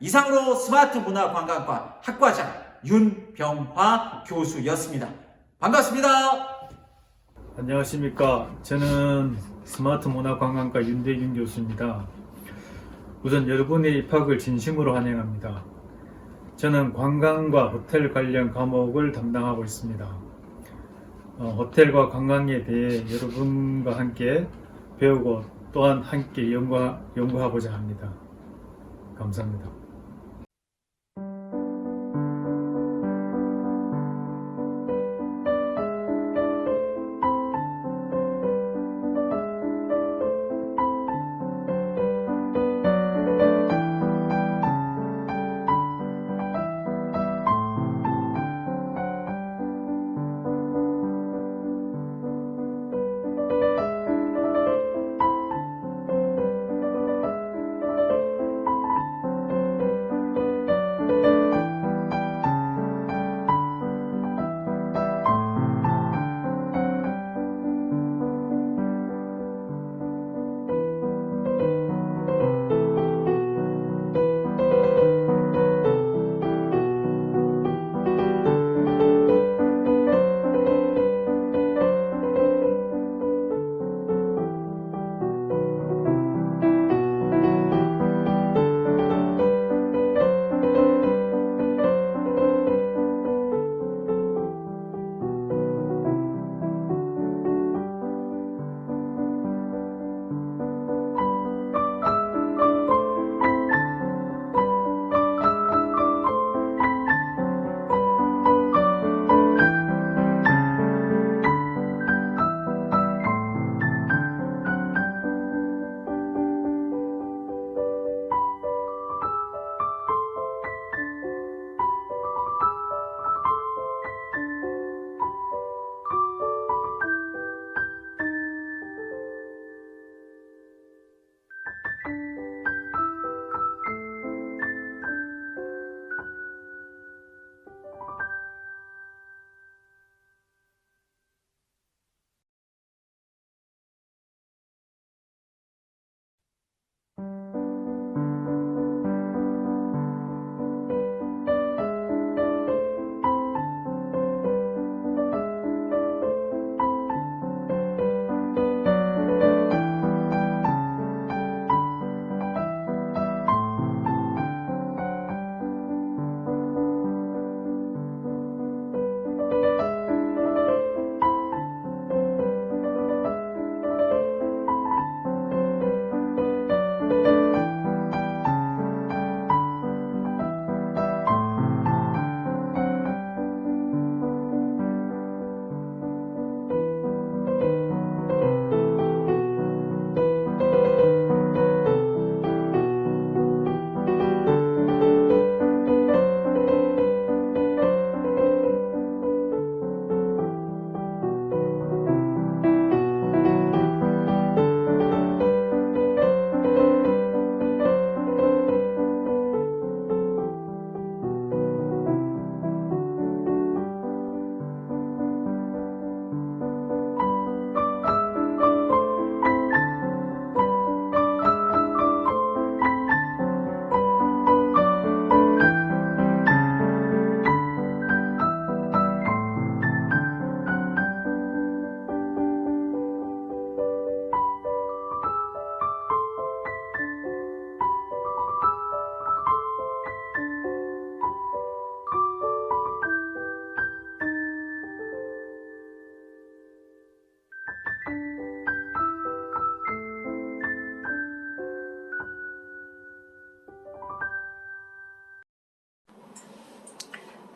이상으로 스마트문화관광과 학과장 윤병화 교수였습니다. 반갑습니다. 안녕하십니까. 저는 스마트문화관광과 윤대균 교수입니다. 우선 여러분의 입학을 진심으로 환영합니다. 저는 관광과 호텔 관련 과목을 담당하고 있습니다. 호텔과 관광에 대해 여러분과 함께 배우고 또한 함께 연구하고자 합니다. 감사합니다.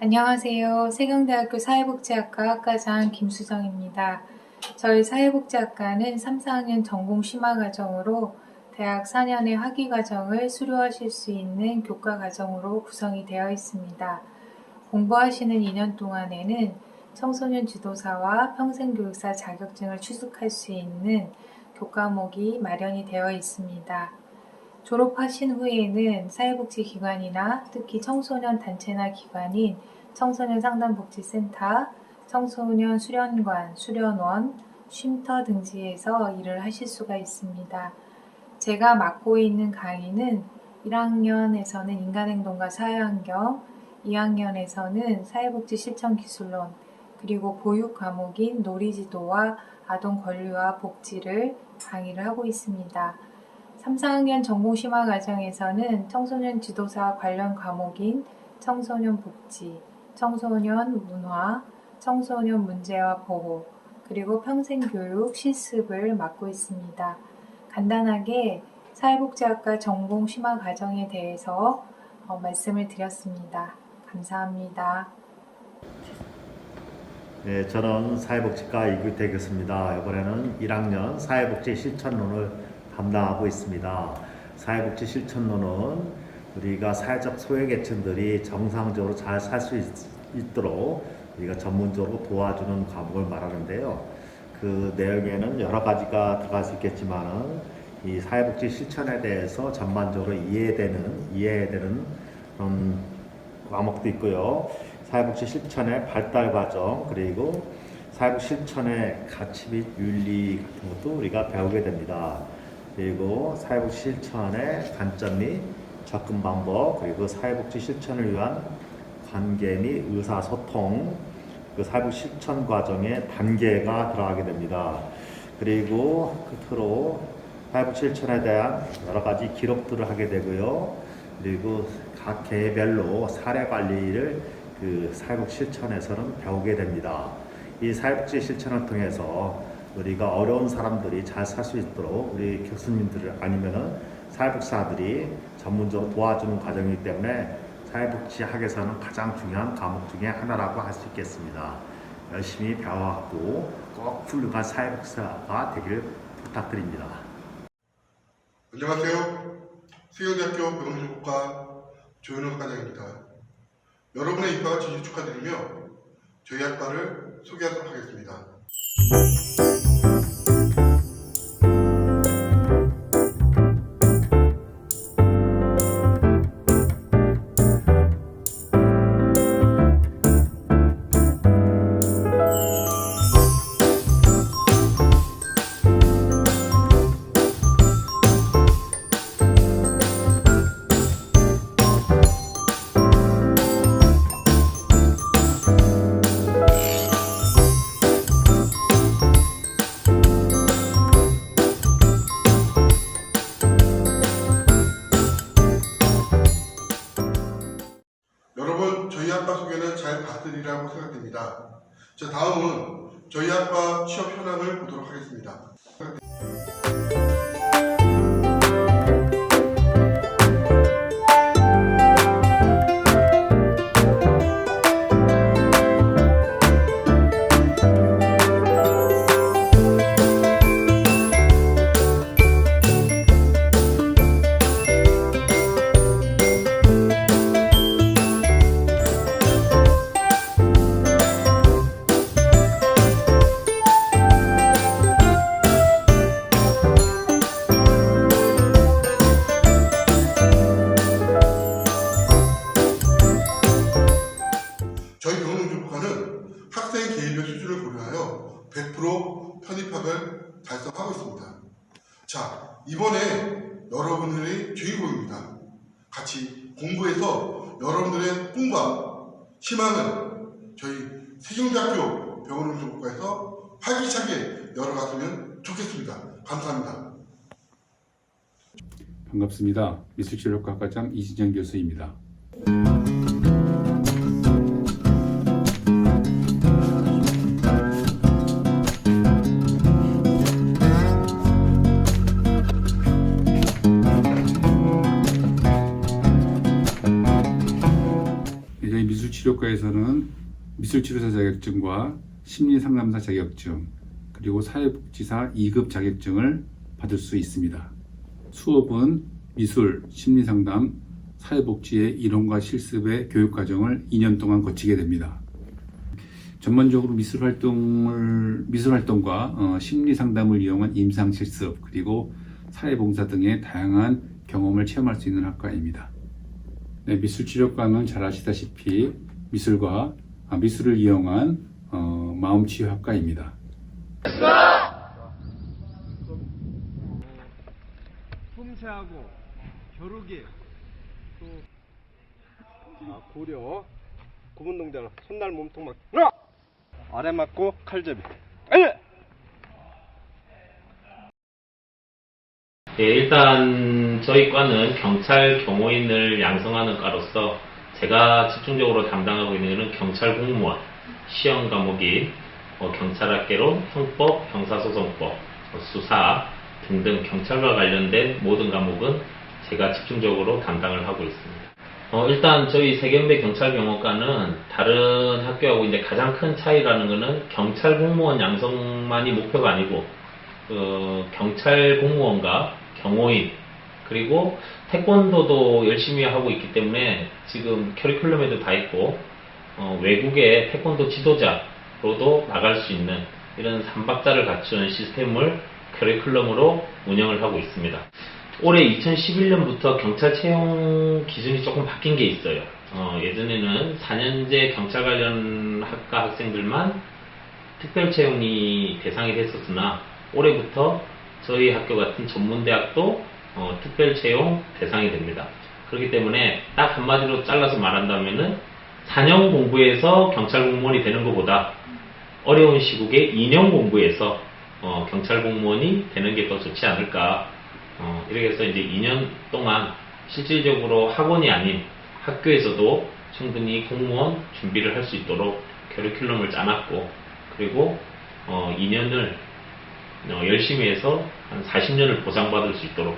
안녕하세요. 세경대학교 사회복지학과 학과장 김수정입니다. 저희 사회복지학과는 3, 4학년 전공 심화과정으로 대학 4년의 학위과정을 수료하실 수 있는 교과과정으로 구성이 되어 있습니다. 공부하시는 2년 동안에는 청소년 지도사와 평생교육사 자격증을 취득할 수 있는 교과목이 마련이 되어 있습니다. 졸업하신 후에는 사회복지기관이나 특히 청소년 단체나 기관인 청소년 상담복지센터, 청소년 수련관, 수련원, 쉼터 등지에서 일을 하실 수가 있습니다. 제가 맡고 있는 강의는 1학년에서는 인간행동과 사회환경, 2학년에서는 사회복지 실천기술론, 그리고 보육 과목인 놀이지도와 아동 권리와 복지를 강의를 하고 있습니다. 3, 4학년 전공 심화 과정에서는 청소년 지도사 관련 과목인 청소년 복지, 청소년 문화, 청소년 문제와 보호, 그리고 평생교육 실습을 맡고 있습니다. 간단하게 사회복지학과 전공 심화 과정에 대해서 말씀을 드렸습니다. 감사합니다. 네, 저는 사회복지과 이규태 교수입니다. 이번에는 1학년 사회복지 실천론을 담당하고 있습니다. 사회복지 실천론은 우리가 사회적 소외계층들이 정상적으로 잘 살 수 있도록 우리가 전문적으로 도와주는 과목을 말하는데요. 그 내용에는 여러 가지가 들어갈 수 있겠지만은 이 사회복지 실천에 대해서 전반적으로 이해해야 되는 그런 과목도 있고요. 사회복지 실천의 발달 과정, 그리고 사회복지 실천의 가치 및 윤리 같은 것도 우리가 배우게 됩니다. 그리고 사회복지 실천의 관점 및 접근 방법, 그리고 사회복지 실천을 위한 관계 및 의사소통, 그 사회복지 실천 과정의 단계가 들어가게 됩니다. 그리고 끝으로 사회복지 실천에 대한 여러 가지 기록들을 하게 되고요. 그리고 각 개별로 사례 관리를 그 사회복지 실천에서는 배우게 됩니다. 이 사회복지 실천을 통해서 우리가 어려운 사람들이 잘 살 수 있도록 우리 교수님들 아니면은 사회복지사들이 전문적으로 도와주는 과정이기 때문에 사회복지학에서는 가장 중요한 과목 중에 하나라고 할 수 있겠습니다. 열심히 배워갖고 꼭 훌륭한 사회복지사가 되길 부탁드립니다. 안녕하세요. 세경대학교 병원정보과 조현우 학과장입니다. 여러분의 입학을 진심 축하드리며 저희 학과를 소개하도록 하겠습니다. 여러분, 저희 학과 소개는 잘 받으리라고 생각됩니다. 자, 다음은 저희 학과 취업 현황을 보도록 하겠습니다. 저희 병원정보과는 학생 개인별 수준을 고려하여 100% 편입학을 달성하고 있습니다. 자, 이번에 여러분들의 주인공입니다. 같이 공부해서 여러분들의 꿈과 희망을 저희 세경대학교 병원정보과에서 활기차게 열어갔으면 좋겠습니다. 감사합니다. 반갑습니다. 미술치료과 학과장 이진정 교수입니다. 저희 미술치료과 저희학과에서는 미술치료사 자격증과 심리상담사 자격증, 그리고 사회복지사 2급 자격증을 받을 수 있습니다. 수업은 미술, 심리상담, 사회복지의 이론과 실습의 교육과정을 2년 동안 거치게 됩니다. 전반적으로 미술활동과 심리상담을 이용한 임상실습, 그리고 사회봉사 등의 다양한 경험을 체험할 수 있는 학과입니다. 네, 미술치료과는 잘 아시다시피 미술을 이용한 마음치유학과입니다. 품새하고 겨루기 또 고려 구분 동작 손날 몸통 막 아래 맞고 칼잡이 네, 일단 저희 과는 경찰 경호인을 양성하는 과로서 제가 집중적으로 담당하고 있는 것은 경찰 공무원 시험 과목인 경찰학계로 형법, 형사소송법, 수사 등등 경찰과 관련된 모든 과목은 제가 집중적으로 담당을 하고 있습니다. 일단 저희 세경대 경찰경호과는 다른 학교하고 이제 가장 큰 차이라는 것은 경찰 공무원 양성만이 목표가 아니고 경찰 공무원과 경호인 그리고 태권도도 열심히 하고 있기 때문에 지금 커리큘럼에도 다 있고 외국의 태권도 지도자로도 나갈 수 있는 이런 3박자를 갖춘 시스템을 커리큘럼으로 운영을 하고 있습니다. 올해 2011년부터 경찰 채용 기준이 조금 바뀐 게 있어요. 예전에는 4년제 경찰 관련 학과 학생들만 특별 채용이 대상이 됐었으나 올해부터 저희 학교 같은 전문대학도 특별 채용 대상이 됩니다. 그렇기 때문에 딱 한마디로 잘라서 말한다면은 4년 공부해서 경찰 공무원이 되는 것보다 어려운 시국에 2년 공부해서 경찰 공무원이 되는 게 더 좋지 않을까. 이렇게 해서 이제 2년 동안 실질적으로 학원이 아닌 학교에서도 충분히 공무원 준비를 할 수 있도록 커리큘럼을 짜놨고, 그리고 2년을 열심히 해서 한 40년을 보상받을 수 있도록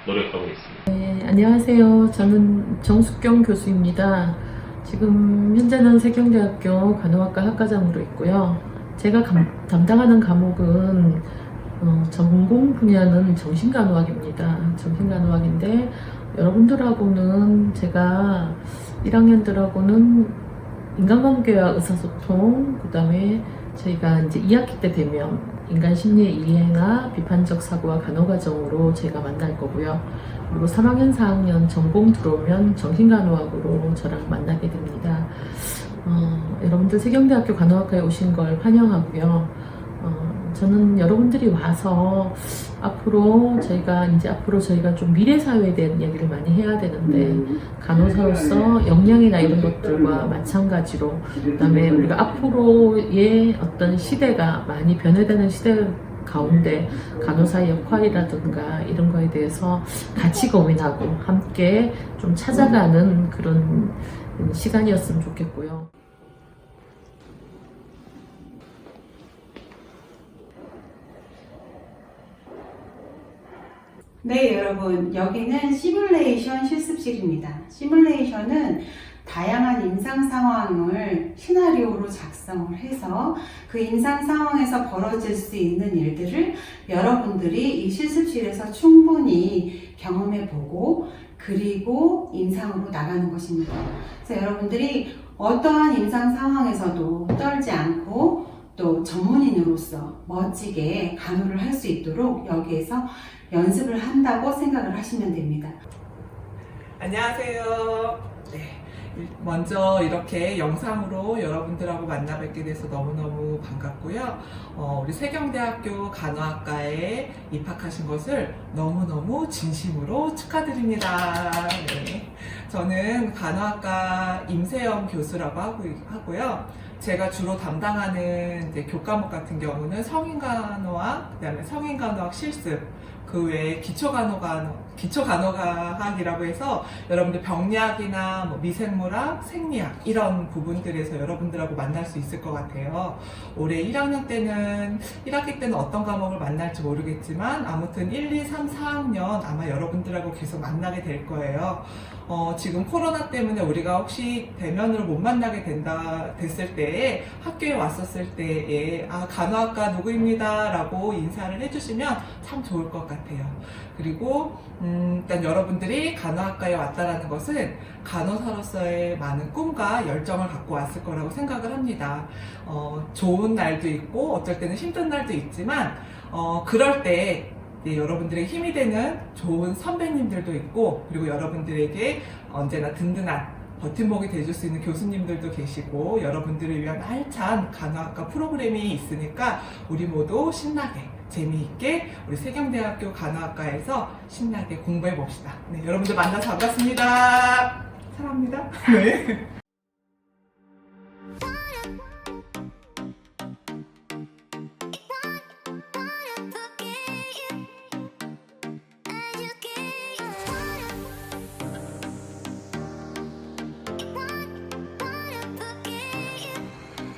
노력하고 있습니다. 네, 안녕하세요. 저는 정숙경 교수입니다. 지금 현재는 세경대학교 간호학과 학과장으로 있고요. 제가 담당하는 과목은 전공 분야는 정신간호학입니다. 정신간호학인데 여러분들하고는 제가 1학년들하고는 인간관계와 의사소통, 그 다음에 저희가 이제 2학기 때 되면 인간 심리의 이해나 비판적 사고와 간호과정으로 제가 만날 거고요. 그리고 3학년, 4학년 전공 들어오면 정신간호학으로 저랑 만나게 됩니다. 여러분들 세경대학교 간호학과에 오신 걸 환영하고요. 저는 여러분들이 와서 앞으로 저희가 좀 미래 사회에 대한 이야기를 많이 해야 되는데, 간호사로서 역량이나 이런 것들과 마찬가지로, 그다음에 우리가 앞으로의 어떤 시대가 많이 변화되는 시대 가운데 간호사의 역할이라든가 이런 거에 대해서 같이 고민하고 함께 좀 찾아가는 그런 시간이었으면 좋겠고요. 네, 여러분, 여기는 시뮬레이션 실습실입니다. 시뮬레이션은 다양한 임상 상황을 시나리오로 작성을 해서 그 임상 상황에서 벌어질 수 있는 일들을 여러분들이 이 실습실에서 충분히 경험해보고 그리고 임상으로 나가는 것입니다. 그래서 여러분들이 어떠한 임상 상황에서도 떨지 않고 또 전문인으로서 멋지게 간호를 할 수 있도록 여기에서 연습을 한다고 생각을 하시면 됩니다. 안녕하세요. 네, 먼저 이렇게 영상으로 여러분들하고 만나 뵙게 돼서 너무너무 반갑고요. 우리 세경대학교 간호학과에 입학하신 것을 너무너무 진심으로 축하드립니다. 네, 저는 간호학과 임세영 교수라고 하고요. 제가 주로 담당하는 이제 교과목 같은 경우는 성인간호학, 그다음에 성인간호학 실습, 그 외에 기초간호과학이라고 해서 여러분들 병리학이나 뭐 미생물학, 생리학 이런 부분들에서 여러분들하고 만날 수 있을 것 같아요. 올해 1학년 때는 1학기 때는 어떤 과목을 만날지 모르겠지만 아무튼 1, 2, 3, 4학년 아마 여러분들하고 계속 만나게 될 거예요. 지금 코로나 때문에 우리가 혹시 대면으로 못 만나게 됐을 때에 학교에 왔었을 때에 간호학과 누구입니다 라고 인사를 해주시면 참 좋을 것 같아요. 그리고 일단 여러분들이 간호학과에 왔다라는 것은 간호사로서의 많은 꿈과 열정을 갖고 왔을 거라고 생각을 합니다. 좋은 날도 있고 어쩔 때는 힘든 날도 있지만 그럴 때 여러분들의 힘이 되는 좋은 선배님들도 있고, 그리고 여러분들에게 언제나 든든한 버팀목이 돼줄 수 있는 교수님들도 계시고, 여러분들을 위한 알찬 간호학과 프로그램이 있으니까 우리 모두 신나게 재미있게 우리 세경대학교 간호학과에서 신나게 공부해 봅시다. 네, 여러분들 만나서 반갑습니다. 사랑합니다. 네.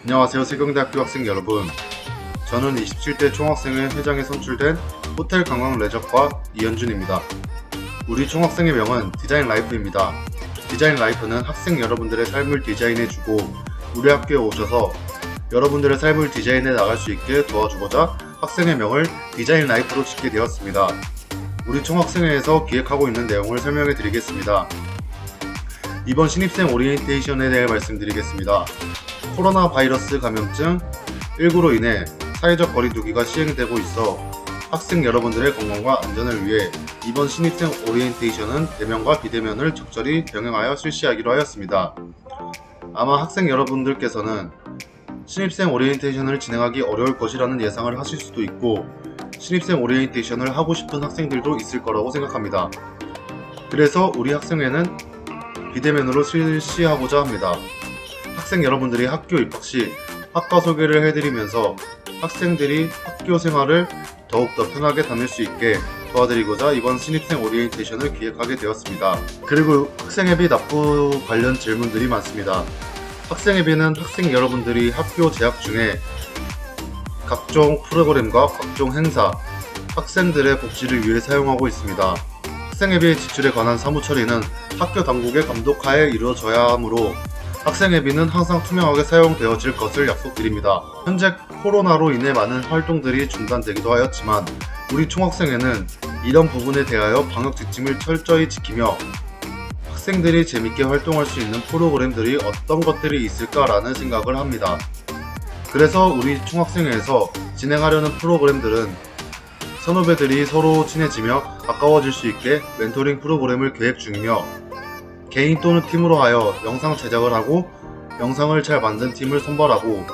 안녕하세요. 세경대학교 학생 여러분. 저는 27대 총학생회 회장에 선출된 호텔 관광 레저과 이현준입니다. 우리 총학생의 명은 디자인 라이프입니다. 디자인 라이프는 학생 여러분들의 삶을 디자인해주고 우리 학교에 오셔서 여러분들의 삶을 디자인해 나갈 수 있게 도와주고자 학생의 명을 디자인 라이프로 짓게 되었습니다. 우리 총학생회에서 기획하고 있는 내용을 설명해 드리겠습니다. 이번 신입생 오리엔테이션에 대해 말씀드리겠습니다. 코로나 바이러스 감염증 19로 인해 사회적 거리두기가 시행되고 있어 학생 여러분들의 건강과 안전을 위해 이번 신입생 오리엔테이션은 대면과 비대면을 적절히 병행하여 실시하기로 하였습니다. 아마 학생 여러분들께서는 신입생 오리엔테이션을 진행하기 어려울 것이라는 예상을 하실 수도 있고, 신입생 오리엔테이션을 하고 싶은 학생들도 있을 거라고 생각합니다. 그래서 우리 학생회는 비대면으로 실시하고자 합니다. 학생 여러분들이 학교 입학 시 학과 소개를 해드리면서 학생들이 학교 생활을 더욱더 편하게 다닐 수 있게 도와드리고자 이번 신입생 오리엔테이션을 기획하게 되었습니다. 그리고 학생회비 납부 관련 질문들이 많습니다. 학생회비는 학생 여러분들이 학교 재학 중에 각종 프로그램과 각종 행사, 학생들의 복지를 위해 사용하고 있습니다. 학생회비 지출에 관한 사무 처리는 학교 당국의 감독하에 이루어져야 하므로 학생회비는 항상 투명하게 사용되어질 것을 약속드립니다. 현재 코로나로 인해 많은 활동들이 중단되기도 하였지만 우리 총학생회는 이런 부분에 대하여 방역 지침을 철저히 지키며 학생들이 재밌게 활동할 수 있는 프로그램들이 어떤 것들이 있을까라는 생각을 합니다. 그래서 우리 총학생회에서 진행하려는 프로그램들은 선후배들이 서로 친해지며 가까워질 수 있게 멘토링 프로그램을 계획 중이며, 개인 또는 팀으로 하여 영상 제작을 하고 영상을 잘 만든 팀을 선발하고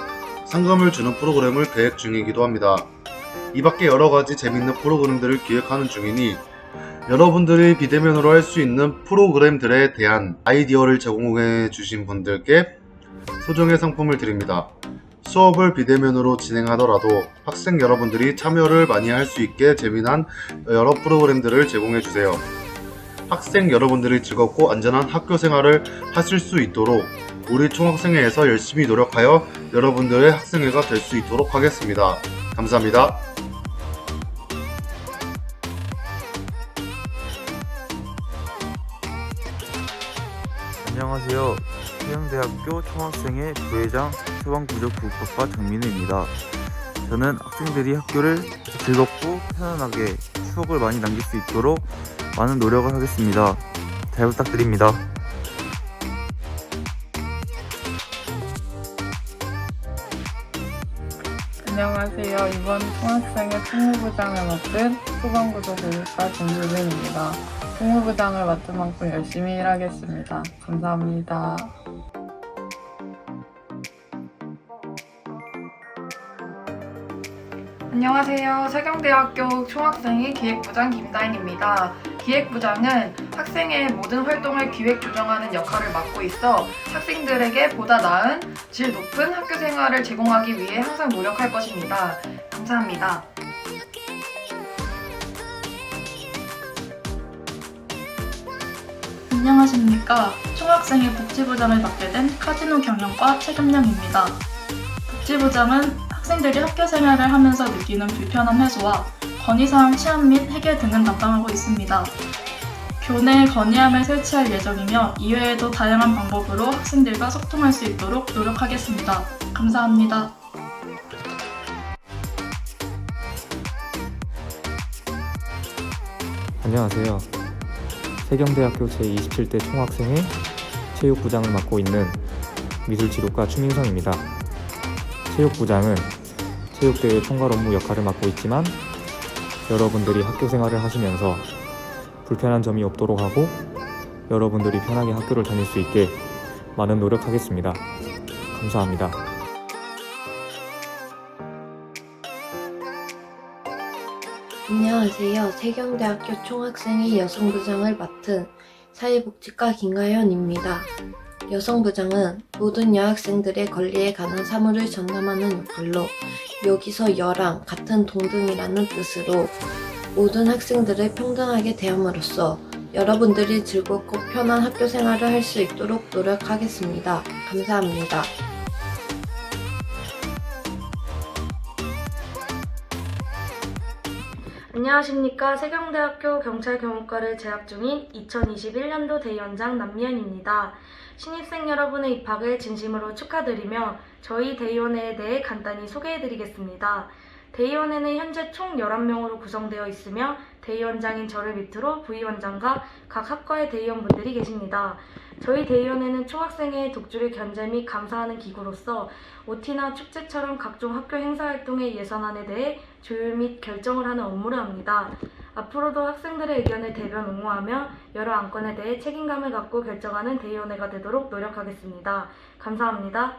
상금을 주는 프로그램을 계획 중이기도 합니다. 이 밖에 여러가지 재밌는 프로그램들을 기획하는 중이니 여러분들이 비대면으로 할 수 있는 프로그램들에 대한 아이디어를 제공해 주신 분들께 소정의 상품을 드립니다. 수업을 비대면으로 진행하더라도 학생 여러분들이 참여를 많이 할 수 있게 재미난 여러 프로그램들을 제공해 주세요. 학생 여러분들이 즐겁고 안전한 학교 생활을 하실 수 있도록 우리 총학생회에서 열심히 노력하여 여러분들의 학생회가 될 수 있도록 하겠습니다. 감사합니다. 안녕하세요. 세경대학교 총학생회 부회장 소방구조국학과 장민우입니다. 저는 학생들이 학교를 즐겁고 편안하게 추억을 많이 남길 수 있도록 많은 노력을 하겠습니다. 잘 부탁드립니다. 안녕하세요. 이번 총학생회 총무부장을 맡은 소방구조교육과 정유빈입니다. 총무부장을 맡은 만큼 열심히 일하겠습니다. 감사합니다. 안녕하세요. 세경대학교 총학생회 기획부장 김다인입니다. 기획부장은 학생의 모든 활동을 기획 조정하는 역할을 맡고 있어 학생들에게 보다 나은 질 높은 학교 생활을 제공하기 위해 항상 노력할 것입니다. 감사합니다. 안녕하십니까. 총학생회 복지부장을 맡게 된 카지노 경영과 최금령입니다. 복지부장은 학생들이 학교 생활을 하면서 느끼는 불편함 해소와 건의사항 취합 및 해결 등을 담당하고 있습니다. 교내에 건의함을 설치할 예정이며 이외에도 다양한 방법으로 학생들과 소통할 수 있도록 노력하겠습니다. 감사합니다. 안녕하세요. 세경대학교 제27대 총학생회 체육부장을 맡고 있는 미술치료과 추민성입니다. 체육부장은 체육대회 총괄 업무 역할을 맡고 있지만 여러분들이 학교 생활을 하시면서 불편한 점이 없도록 하고 여러분들이 편하게 학교를 다닐 수 있게 많은 노력하겠습니다. 감사합니다. 안녕하세요. 세경대학교 총학생회 여성부장을 맡은 사회복지과 김가현입니다. 여성부장은 모든 여학생들의 권리에 관한 사무를 전담하는 역할로 여기서 여랑, 같은 동등이라는 뜻으로 모든 학생들을 평등하게 대함으로써 여러분들이 즐겁고 편한 학교 생활을 할 수 있도록 노력하겠습니다. 감사합니다. 안녕하십니까. 세경대학교 경찰경영과를 재학 중인 2021년도 대위원장 남미연입니다. 신입생 여러분의 입학을 진심으로 축하드리며 저희 대위원회에 대해 간단히 소개해드리겠습니다. 대위원회는 현재 총 11명으로 구성되어 있으며 대위원장인 저를 밑으로 부위원장과 각 학과의 대위원분들이 계십니다. 저희 대위원회는 총학생회의 독주를 견제 및 감사하는 기구로서 OT나 축제처럼 각종 학교 행사 활동의 예산안에 대해 조율 및 결정을 하는 업무를 합니다. 앞으로도 학생들의 의견을 대변 옹호하며 여러 안건에 대해 책임감을 갖고 결정하는 대위원회가 되도록 노력하겠습니다. 감사합니다.